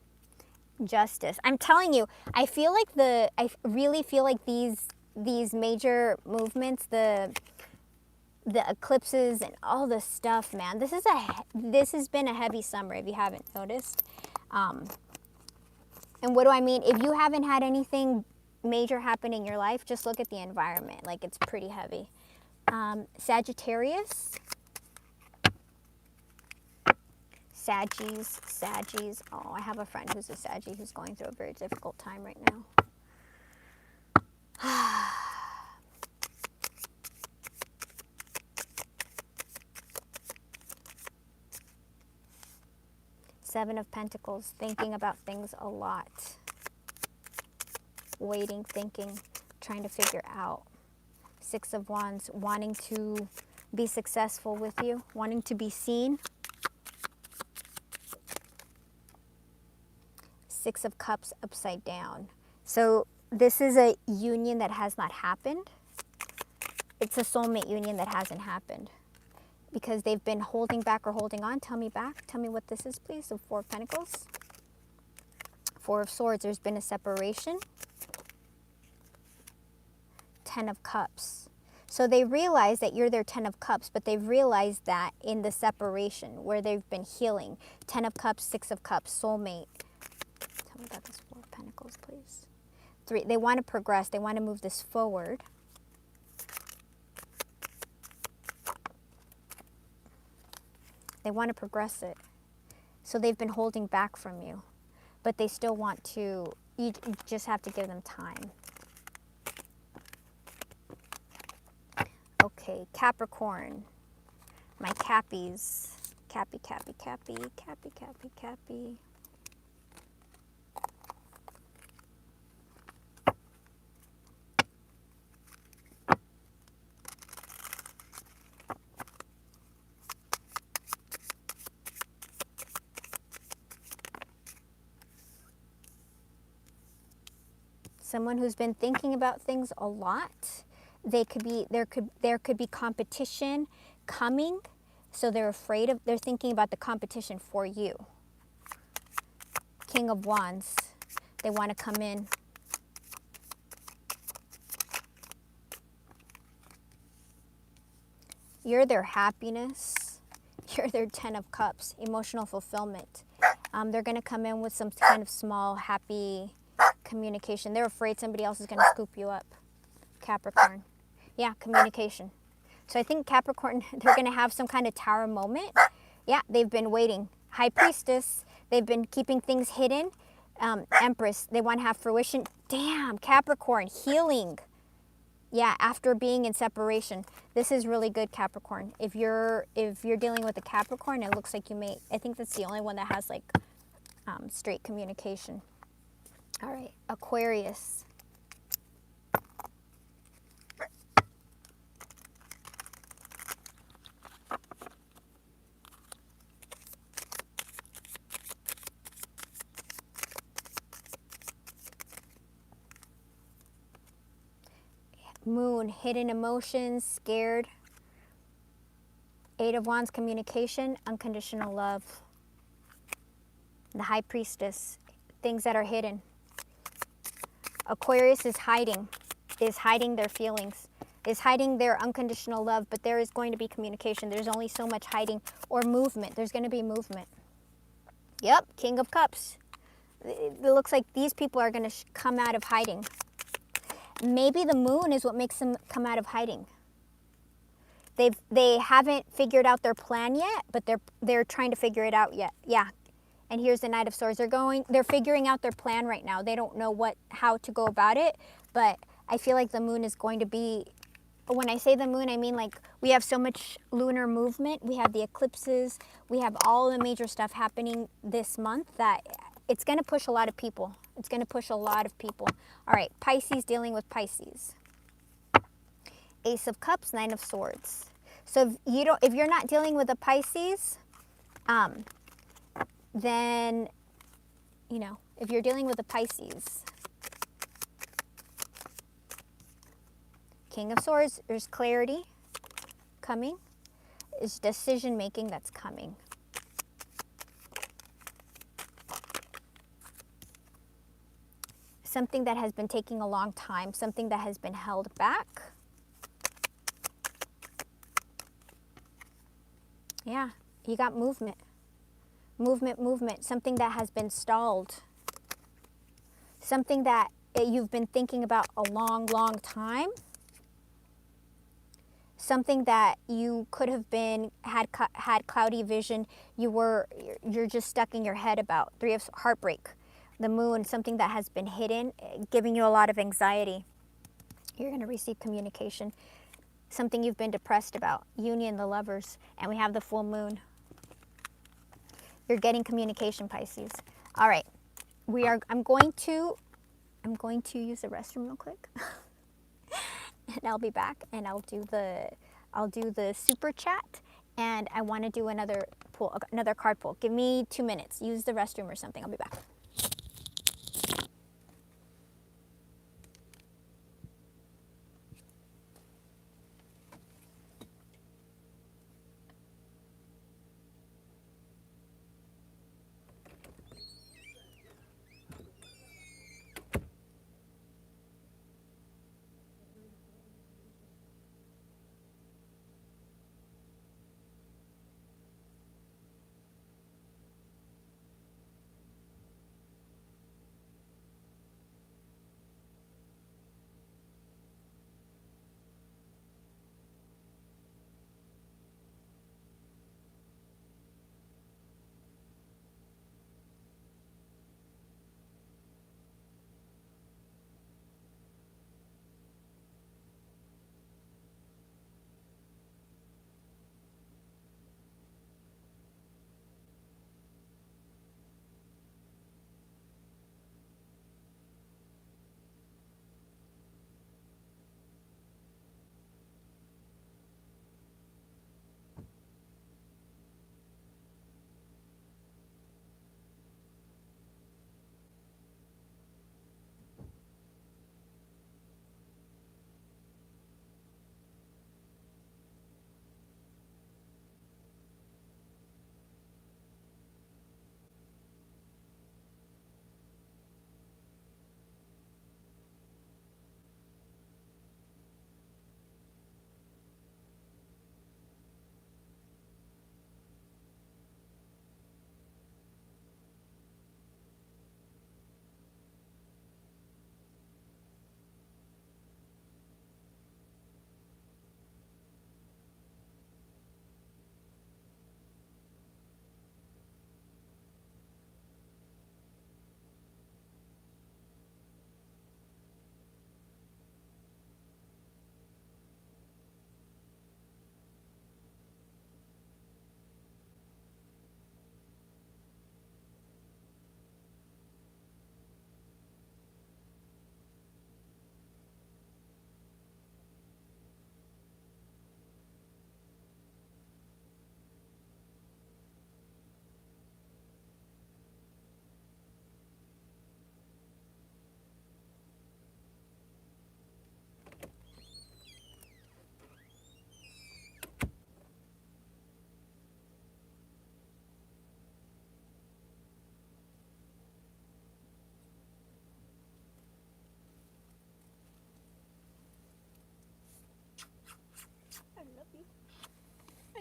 Justice. I'm telling you, I really feel like these major movements, the eclipses and all this stuff, man. This has been a heavy summer if you haven't noticed. And what do I mean? If you haven't had anything major happen in your life, just look at the environment. Like, it's pretty heavy. Sagittarius. Saggies. Oh, I have a friend who's a Saggy who's going through a very difficult time right now. Seven of Pentacles, thinking about things a lot. Waiting, thinking, trying to figure out. Six of Wands, wanting to be successful with you, wanting to be seen. Six of Cups upside down. So this is a union that has not happened. It's a soulmate union that hasn't happened because they've been holding back or holding on. Tell me back. Tell me what this is, please. So Four of Pentacles. Four of Swords. There's been a separation. Ten of Cups. So they realize that you're their Ten of Cups, but they've realized that in the separation where they've been healing. Ten of Cups, Six of Cups, soulmate. Tell me about this Four of Pentacles, please. Three, they want to progress. They want to move this forward. They want to progress it. So they've been holding back from you, but they still want to, you just have to give them time. Okay, Capricorn. My Cappies. Cappy. Someone who's been thinking about things a lot. There could be competition coming, so they're thinking about the competition for you. King of Wands. They want to come in. You're their happiness. You're their Ten of Cups. Emotional fulfillment. They're going to come in with some kind of small, happy communication. They're afraid somebody else is going to scoop you up. Capricorn. Yeah, communication. So I think Capricorn, they're going to have some kind of tower moment. Yeah, they've been waiting. High Priestess, they've been keeping things hidden. Empress, they want to have fruition. Damn, Capricorn, healing. Yeah, after being in separation. This is really good, Capricorn. If you're dealing with a Capricorn, it looks like you may, I think that's the only one that has like straight communication. All right, Aquarius. Moon, hidden emotions, scared. Eight of Wands, communication, unconditional love. The High Priestess, things that are hidden. Aquarius is hiding their feelings, is hiding their unconditional love, but there is going to be communication. There's only so much hiding or movement. There's going to be movement. Yep, King of Cups. It looks like these people are going to come out of hiding. Maybe the moon is what makes them come out of hiding. They haven't figured out their plan yet, but they're trying to figure it out yet. Yeah, And here's the Knight of Swords. They're figuring out their plan right now. They don't know how to go about it, but I feel like the moon is going to be, when I say the moon, I mean like we have so much lunar movement. We have the eclipses. We have all the major stuff happening this month that it's going to push a lot of people. It's going to push a lot of people. All right, Pisces, dealing with Pisces. Ace of Cups, Nine of Swords. So if you're not dealing with a Pisces, then, if you're dealing with a Pisces, King of Swords, there's clarity coming. There's decision making that's coming. Something that has been taking a long time, something that has been held back. Yeah, you got movement. Movement, something that has been stalled. Something that you've been thinking about a long, long time. Something that you could have had cloudy vision. You're just stuck in your head about. Three of Heartbreak. The moon, something that has been hidden, giving you a lot of anxiety. You're going to receive communication. Something you've been depressed about. Union, the Lovers, and we have the full moon. You're getting communication, Pisces. All right, I'm going to use the restroom real quick, and I'll be back, and I'll do the super chat, and I want to do another card pull. Give me 2 minutes. Use the restroom or something. I'll be back.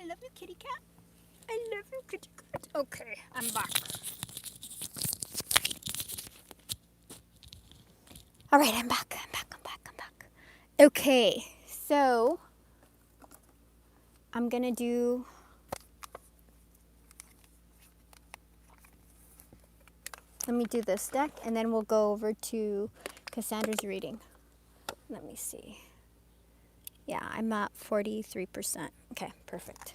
I love you, kitty cat. I love you, kitty cat. Okay, I'm back. All right, I'm back. Okay, so I'm gonna do Let me do this deck, and then we'll go over to Cassandra's reading. Let me see. Yeah, I'm at 43%. Okay, perfect.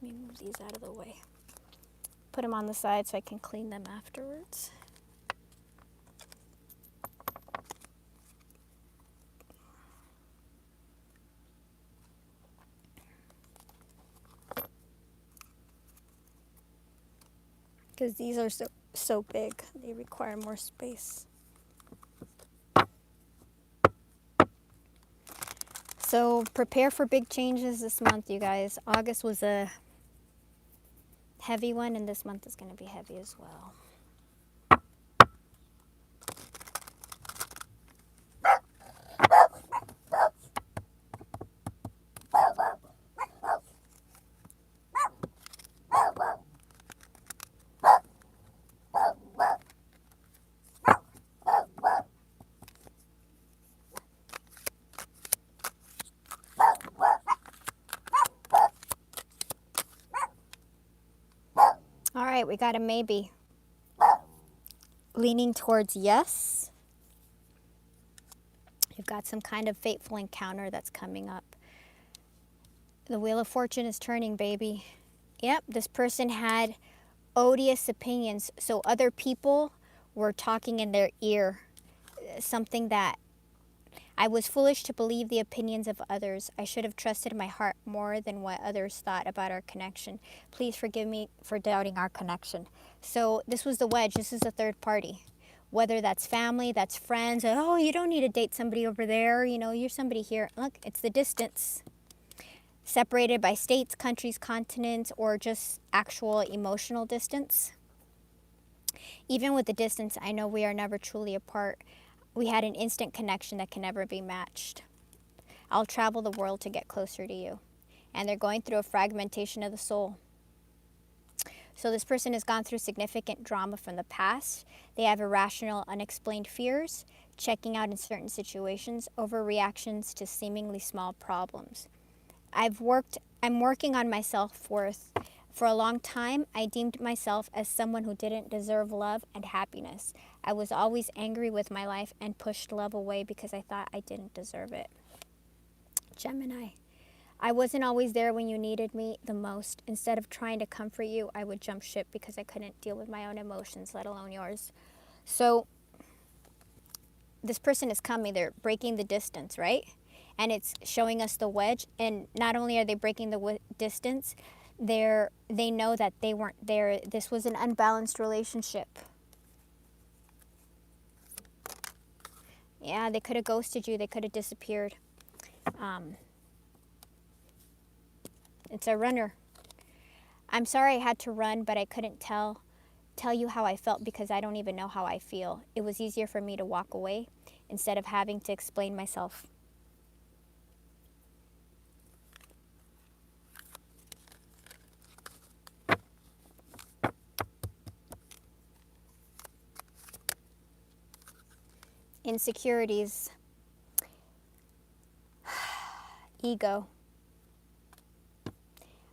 Let me move these out of the way. Put them on the side so I can clean them afterwards. Because these are so big, they require more space. So prepare for big changes this month, you guys. August was a heavy one, and this month is going to be heavy as well. All right, we got a maybe. Leaning towards yes. You've got some kind of fateful encounter that's coming up. The Wheel of Fortune is turning, baby. Yep, this person had odious opinions, so other people were talking in their ear. Something that I was foolish to believe the opinions of others. I should have trusted my heart more than what others thought about our connection. Please forgive me for doubting our connection. So this was the wedge. This is a third party. Whether that's family, that's friends. Oh, you don't need to date somebody over there. You know, you're somebody here. Look, it's the distance. Separated by states, countries, continents, or just actual emotional distance. Even with the distance, I know we are never truly apart. We had an instant connection that can never be matched. I'll travel the world to get closer to you. And they're going through a fragmentation of the soul. So this person has gone through significant drama from the past. They have irrational, unexplained fears, checking out in certain situations, overreactions to seemingly small problems. I'm working on my self-worth. For a long time, I deemed myself as someone who didn't deserve love and happiness. I was always angry with my life and pushed love away because I thought I didn't deserve it. Gemini, I wasn't always there when you needed me the most. Instead of trying to comfort you, I would jump ship because I couldn't deal with my own emotions, let alone yours. So this person is coming. They're breaking the distance, right? And it's showing us the wedge. And not only are they breaking the distance, they know that they weren't there. This was an unbalanced relationship. Yeah, they could have ghosted you. They could have disappeared. It's a runner. I'm sorry I had to run, but I couldn't tell you how I felt because I don't even know how I feel. It was easier for me to walk away instead of having to explain myself. Insecurities, ego.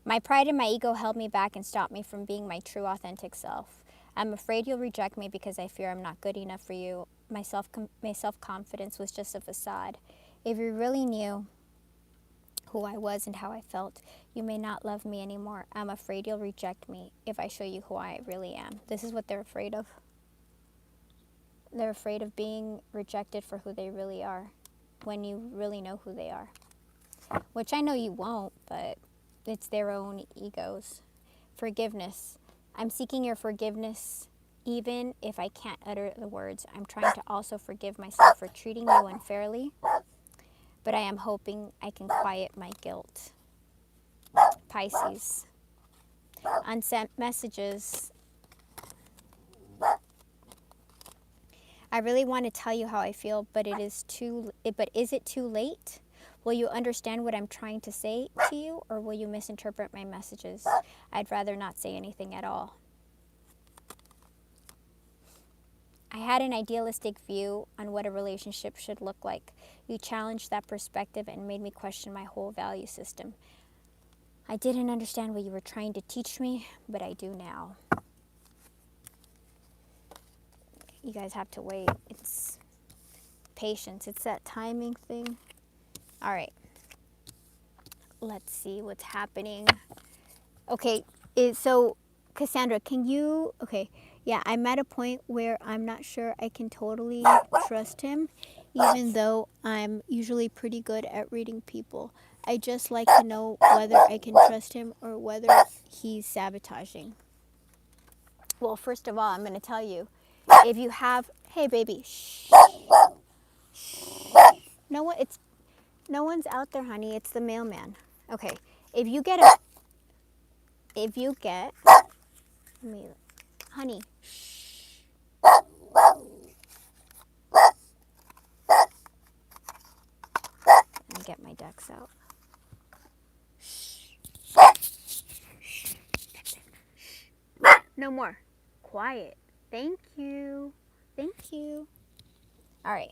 My pride and my ego held me back and stopped me from being my true, authentic self. I'm afraid you'll reject me because I fear I'm not good enough for you. My self-confidence was just a facade. If you really knew who I was and how I felt, you may not love me anymore. I'm afraid you'll reject me if I show you who I really am. This is what they're afraid of. They're afraid of being rejected for who they really are when you really know who they are. Which I know you won't, but it's their own egos. Forgiveness. I'm seeking your forgiveness even if I can't utter the words. I'm trying to also forgive myself for treating you unfairly, but I am hoping I can quiet my guilt. Pisces. Unsent messages. I really want to tell you how I feel, but is it too late? Will you understand what I'm trying to say to you, or will you misinterpret my messages? I'd rather not say anything at all. I had an idealistic view on what a relationship should look like. You challenged that perspective and made me question my whole value system. I didn't understand what you were trying to teach me, but I do now. You guys have to wait. It's patience. It's that timing thing. All right. Let's see what's happening. Okay, so Cassandra, can you, okay, yeah, I'm at a point where I'm not sure I can totally trust him, even though I'm usually pretty good at reading people. I just like to know whether I can trust him or whether he's sabotaging. Well, first of all, I'm going to tell you, if you have, hey baby, shh, no one's out there, honey. It's the mailman. Okay, if you get, let me, honey, shh. Let me get my ducks out. No more. Quiet. Thank you. Thank you. All right.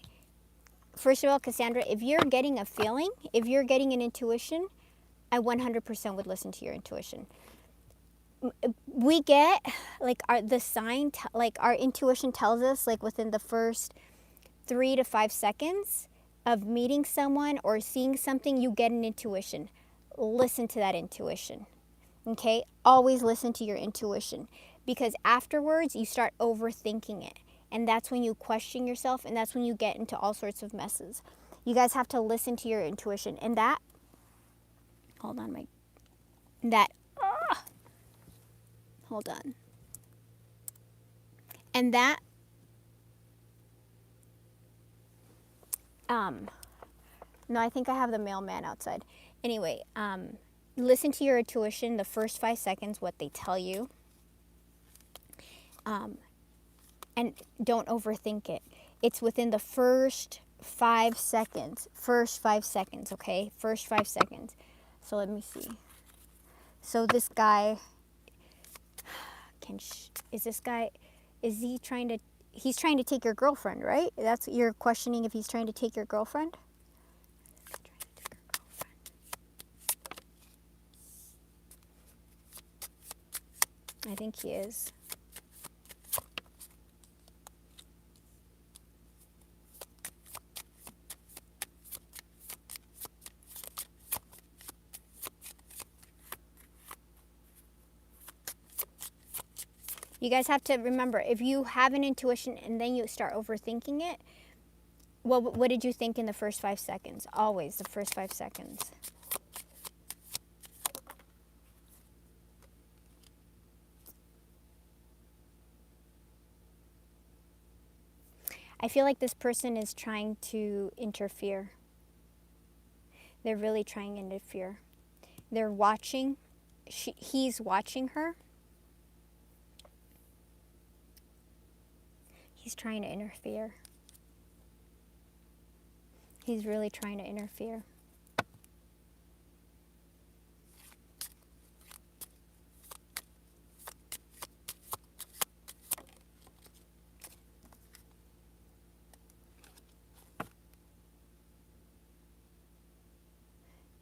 First of all, Cassandra, if you're getting a feeling, if you're getting an intuition, I 100% would listen to your intuition. We get like our intuition tells us like within the first 3 to 5 seconds of meeting someone or seeing something, you get an intuition. Listen to that intuition. Okay? Always listen to your intuition, because afterwards you start overthinking it. And that's when you question yourself, and that's when you get into all sorts of messes. You guys have to listen to your intuition. And that, hold on, hold on. And that, no, I think I have the mailman outside. Anyway, listen to your intuition the first 5 seconds, what they tell you. And don't overthink it. It's within the first 5 seconds. First 5 seconds, okay? First 5 seconds. So let me see. So this guy, he's trying to take your girlfriend, right? You're questioning if he's trying to take your girlfriend? I think he is. You guys have to remember, if you have an intuition and then you start overthinking it, well, what did you think in the first 5 seconds? Always the first 5 seconds. I feel like this person is trying to interfere. They're really trying to interfere. They're watching. He's watching her. He's trying to interfere. He's really trying to interfere.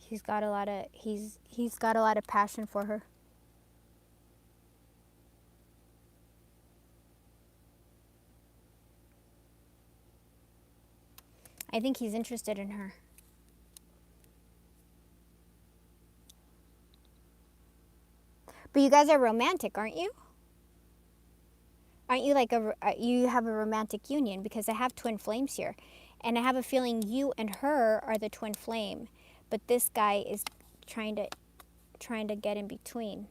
He's got a lot of passion for her. I think he's interested in her. But you guys are romantic, aren't you? Aren't you like you have a romantic union? Because I have twin flames here. And I have a feeling you and her are the twin flame. But this guy is trying to get in between.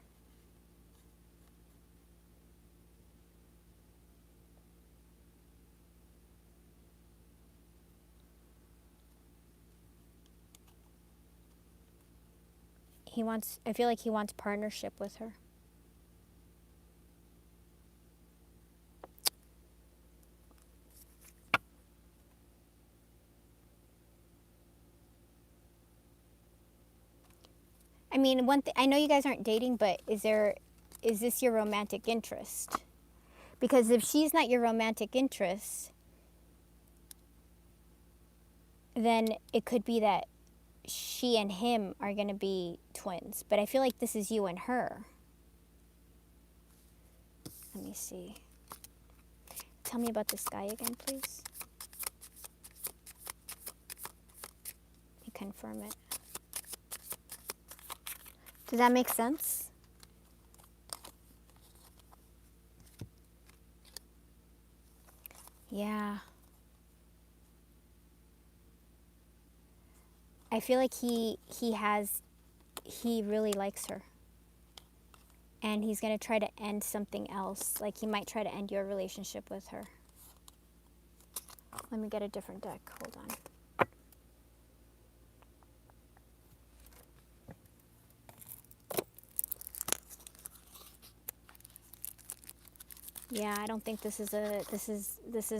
I feel like he wants partnership with her. I mean, I know you guys aren't dating, but is this your romantic interest? Because if she's not your romantic interest, then it could be that she and him are going to be twins. But I feel like this is you and her. Let me see. Tell me about this guy again, please. Let me confirm it. Does that make sense? Yeah. I feel like he really likes her. And he's going to try to end something else. Like he might try to end your relationship with her. Let me get a different deck. Hold on. Yeah, I don't think this is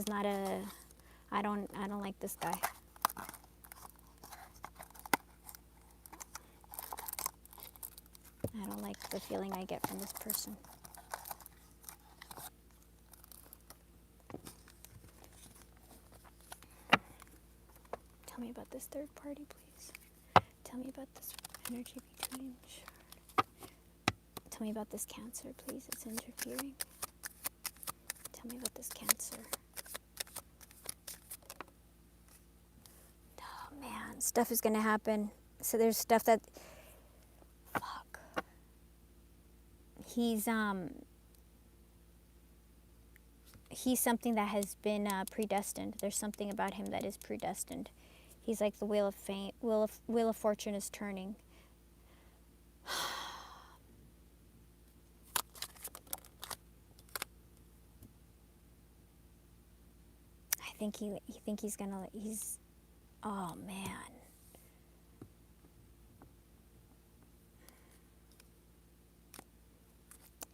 not a, I don't like this guy. I don't like the feeling I get from this person. Tell me about this third party, please. Tell me about this energy between. Tell me about this Cancer, please. It's interfering. Tell me about this Cancer. Oh man, stuff is gonna happen. So there's stuff that, fuck. He's something that has been predestined. There's something about him that is predestined. He's like the wheel of fate. Wheel of fortune is turning. I think he's, oh man.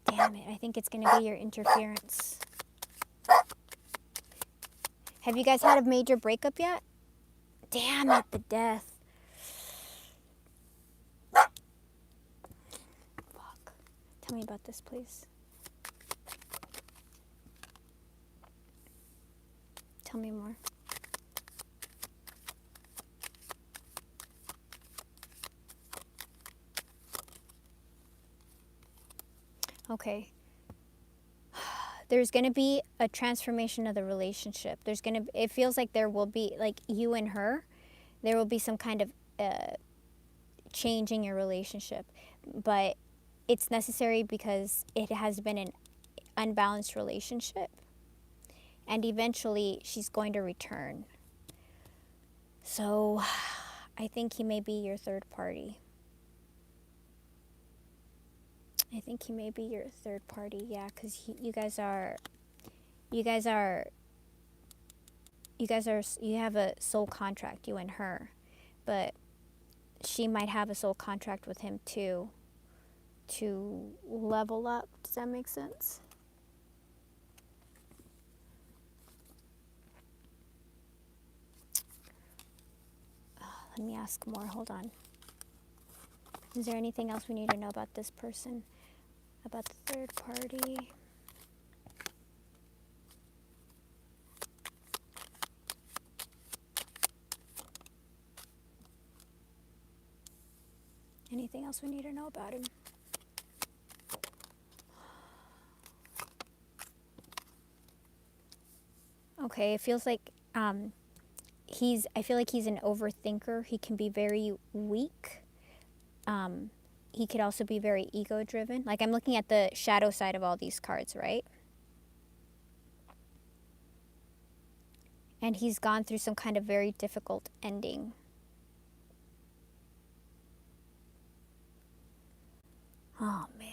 Damn it, I think it's gonna be your interference. Have you guys had a major breakup yet? Damn it, the death. Fuck. Tell me about this, please. Tell me more. Okay. There's going to be a transformation of the relationship. It feels like there will be, like you and her, there will be some kind of change in your relationship. But it's necessary because it has been an unbalanced relationship. And eventually she's going to return. So I think he may be your third party. I think he may be your third party, yeah, because you have a soul contract, you and her, but she might have a soul contract with him too, to level up. Does that make sense? Let me ask more, hold on. Is there anything else we need to know about this person? About the third party? Anything else we need to know about him? Okay, it feels like I feel like he's an overthinker. He can be very weak. He could also be very ego-driven. Like I'm looking at the shadow side of all these cards, right? And he's gone through some kind of very difficult ending. Oh, man.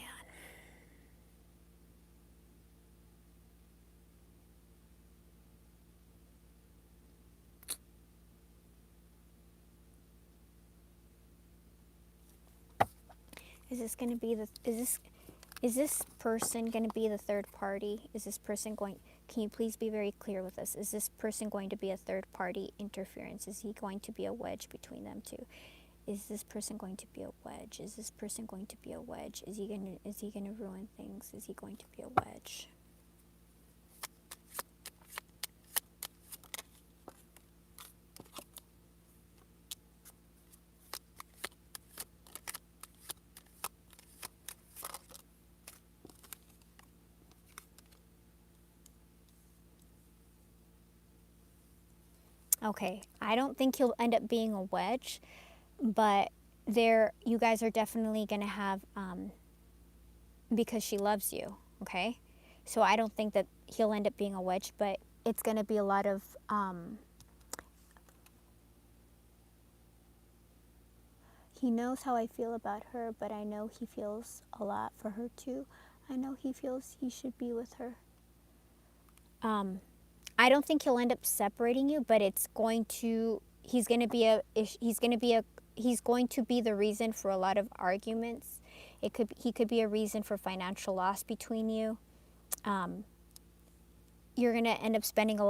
Is this going to be is this person going to be the third party? Is this person can you please be very clear with us? Is this person going to be a third party interference? Is he going to be a wedge between them two? Is this person going to be a wedge? Is this person going to be a wedge? Is he going to ruin things? Is he going to be a wedge? Okay, I don't think he'll end up being a wedge, but you guys are definitely going to have, because she loves you, okay? So I don't think that he'll end up being a wedge, but it's going to be a lot of, he knows how I feel about her, but I know he feels a lot for her too. I know he feels he should be with her. I don't think he'll end up separating you, but he's going to be the reason for a lot of arguments. He could be a reason for financial loss between you. You're going to end up spending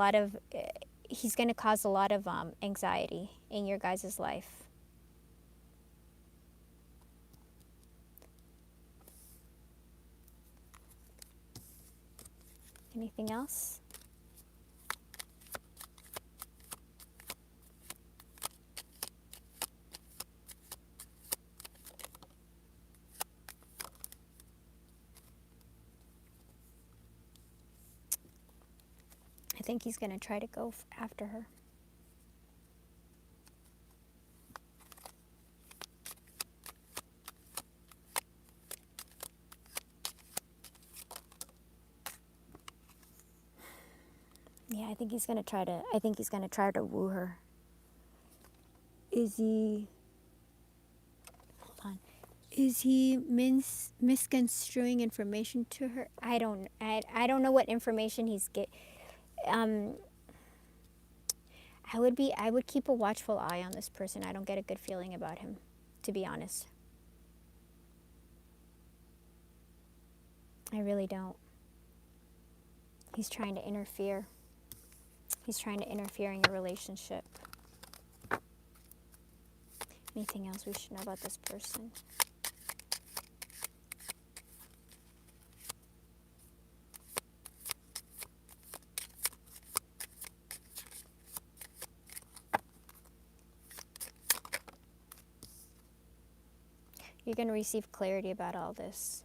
he's going to cause a lot of anxiety in your guys' life. Anything else? I think he's going to try to go after her. Yeah, I think he's going to try to woo her. Is he misconstruing information to her? I don't know what information he's I would keep a watchful eye on this person. I don't get a good feeling about him, to be honest. I really don't. He's trying to interfere. He's trying to interfere in your relationship. Anything else we should know about this person? You're going to receive clarity about all this.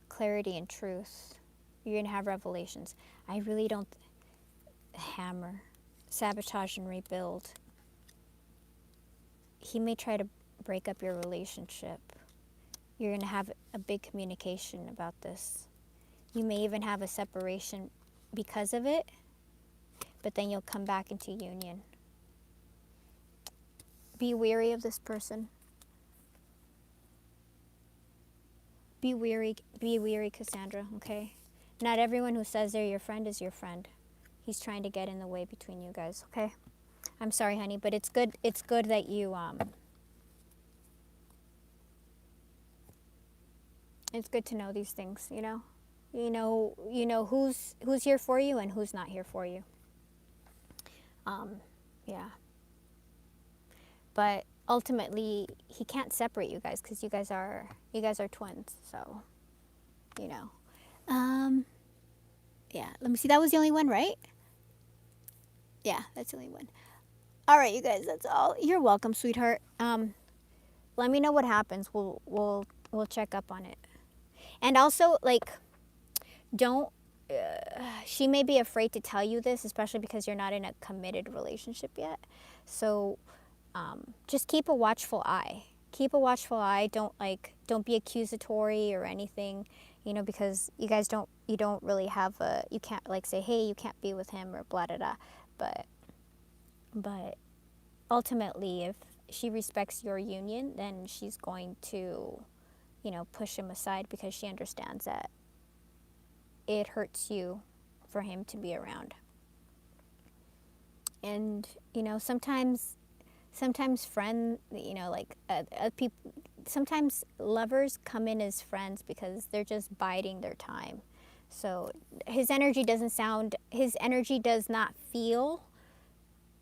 Clarity and truth. You're going to have revelations. I really don't... Hammer. Sabotage and rebuild. He may try to break up your relationship. You're going to have a big communication about this. You may even have a separation because of it, but then you'll come back into union. Be wary of this person. Be wary, Cassandra, okay? Not everyone who says they're your friend is your friend. He's trying to get in the way between you guys, okay? I'm sorry, honey, but it's good that you it's good to know these things, you know? You know who's here for you and who's not here for you. Yeah. But ultimately, he can't separate you guys because you guys are twins. So, you know. Yeah. Let me see. That was the only one, right? Yeah, that's the only one. All right, you guys. That's all. You're welcome, sweetheart. Let me know what happens. We'll check up on it. And also, like, don't. She may be afraid to tell you this, especially because you're not in a committed relationship yet. So. Just keep a watchful eye. Keep a watchful eye. Don't be accusatory or anything, you know, because you don't really have you can't like say, hey, you can't be with him or blah, blah, blah. But ultimately, if she respects your union, then she's going to, you know, push him aside because she understands that it hurts you for him to be around. And, you know, sometimes friends, you know, like people, sometimes lovers come in as friends because they're just biding their time. So his energy does not feel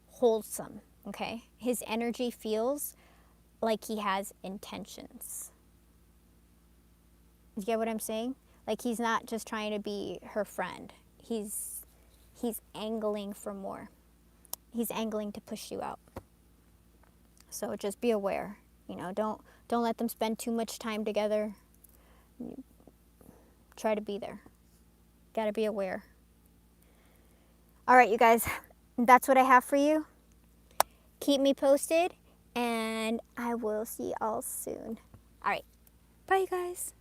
wholesome, okay? His energy feels like he has intentions. You get what I'm saying? Like he's not just trying to be her friend. He's angling for more. He's angling to push you out. So just be aware, you know, don't let them spend too much time together. Try to be there. Got to be aware. All right, you guys, that's what I have for you. keep me posted, and I will see y'all soon. All right. Bye, guys.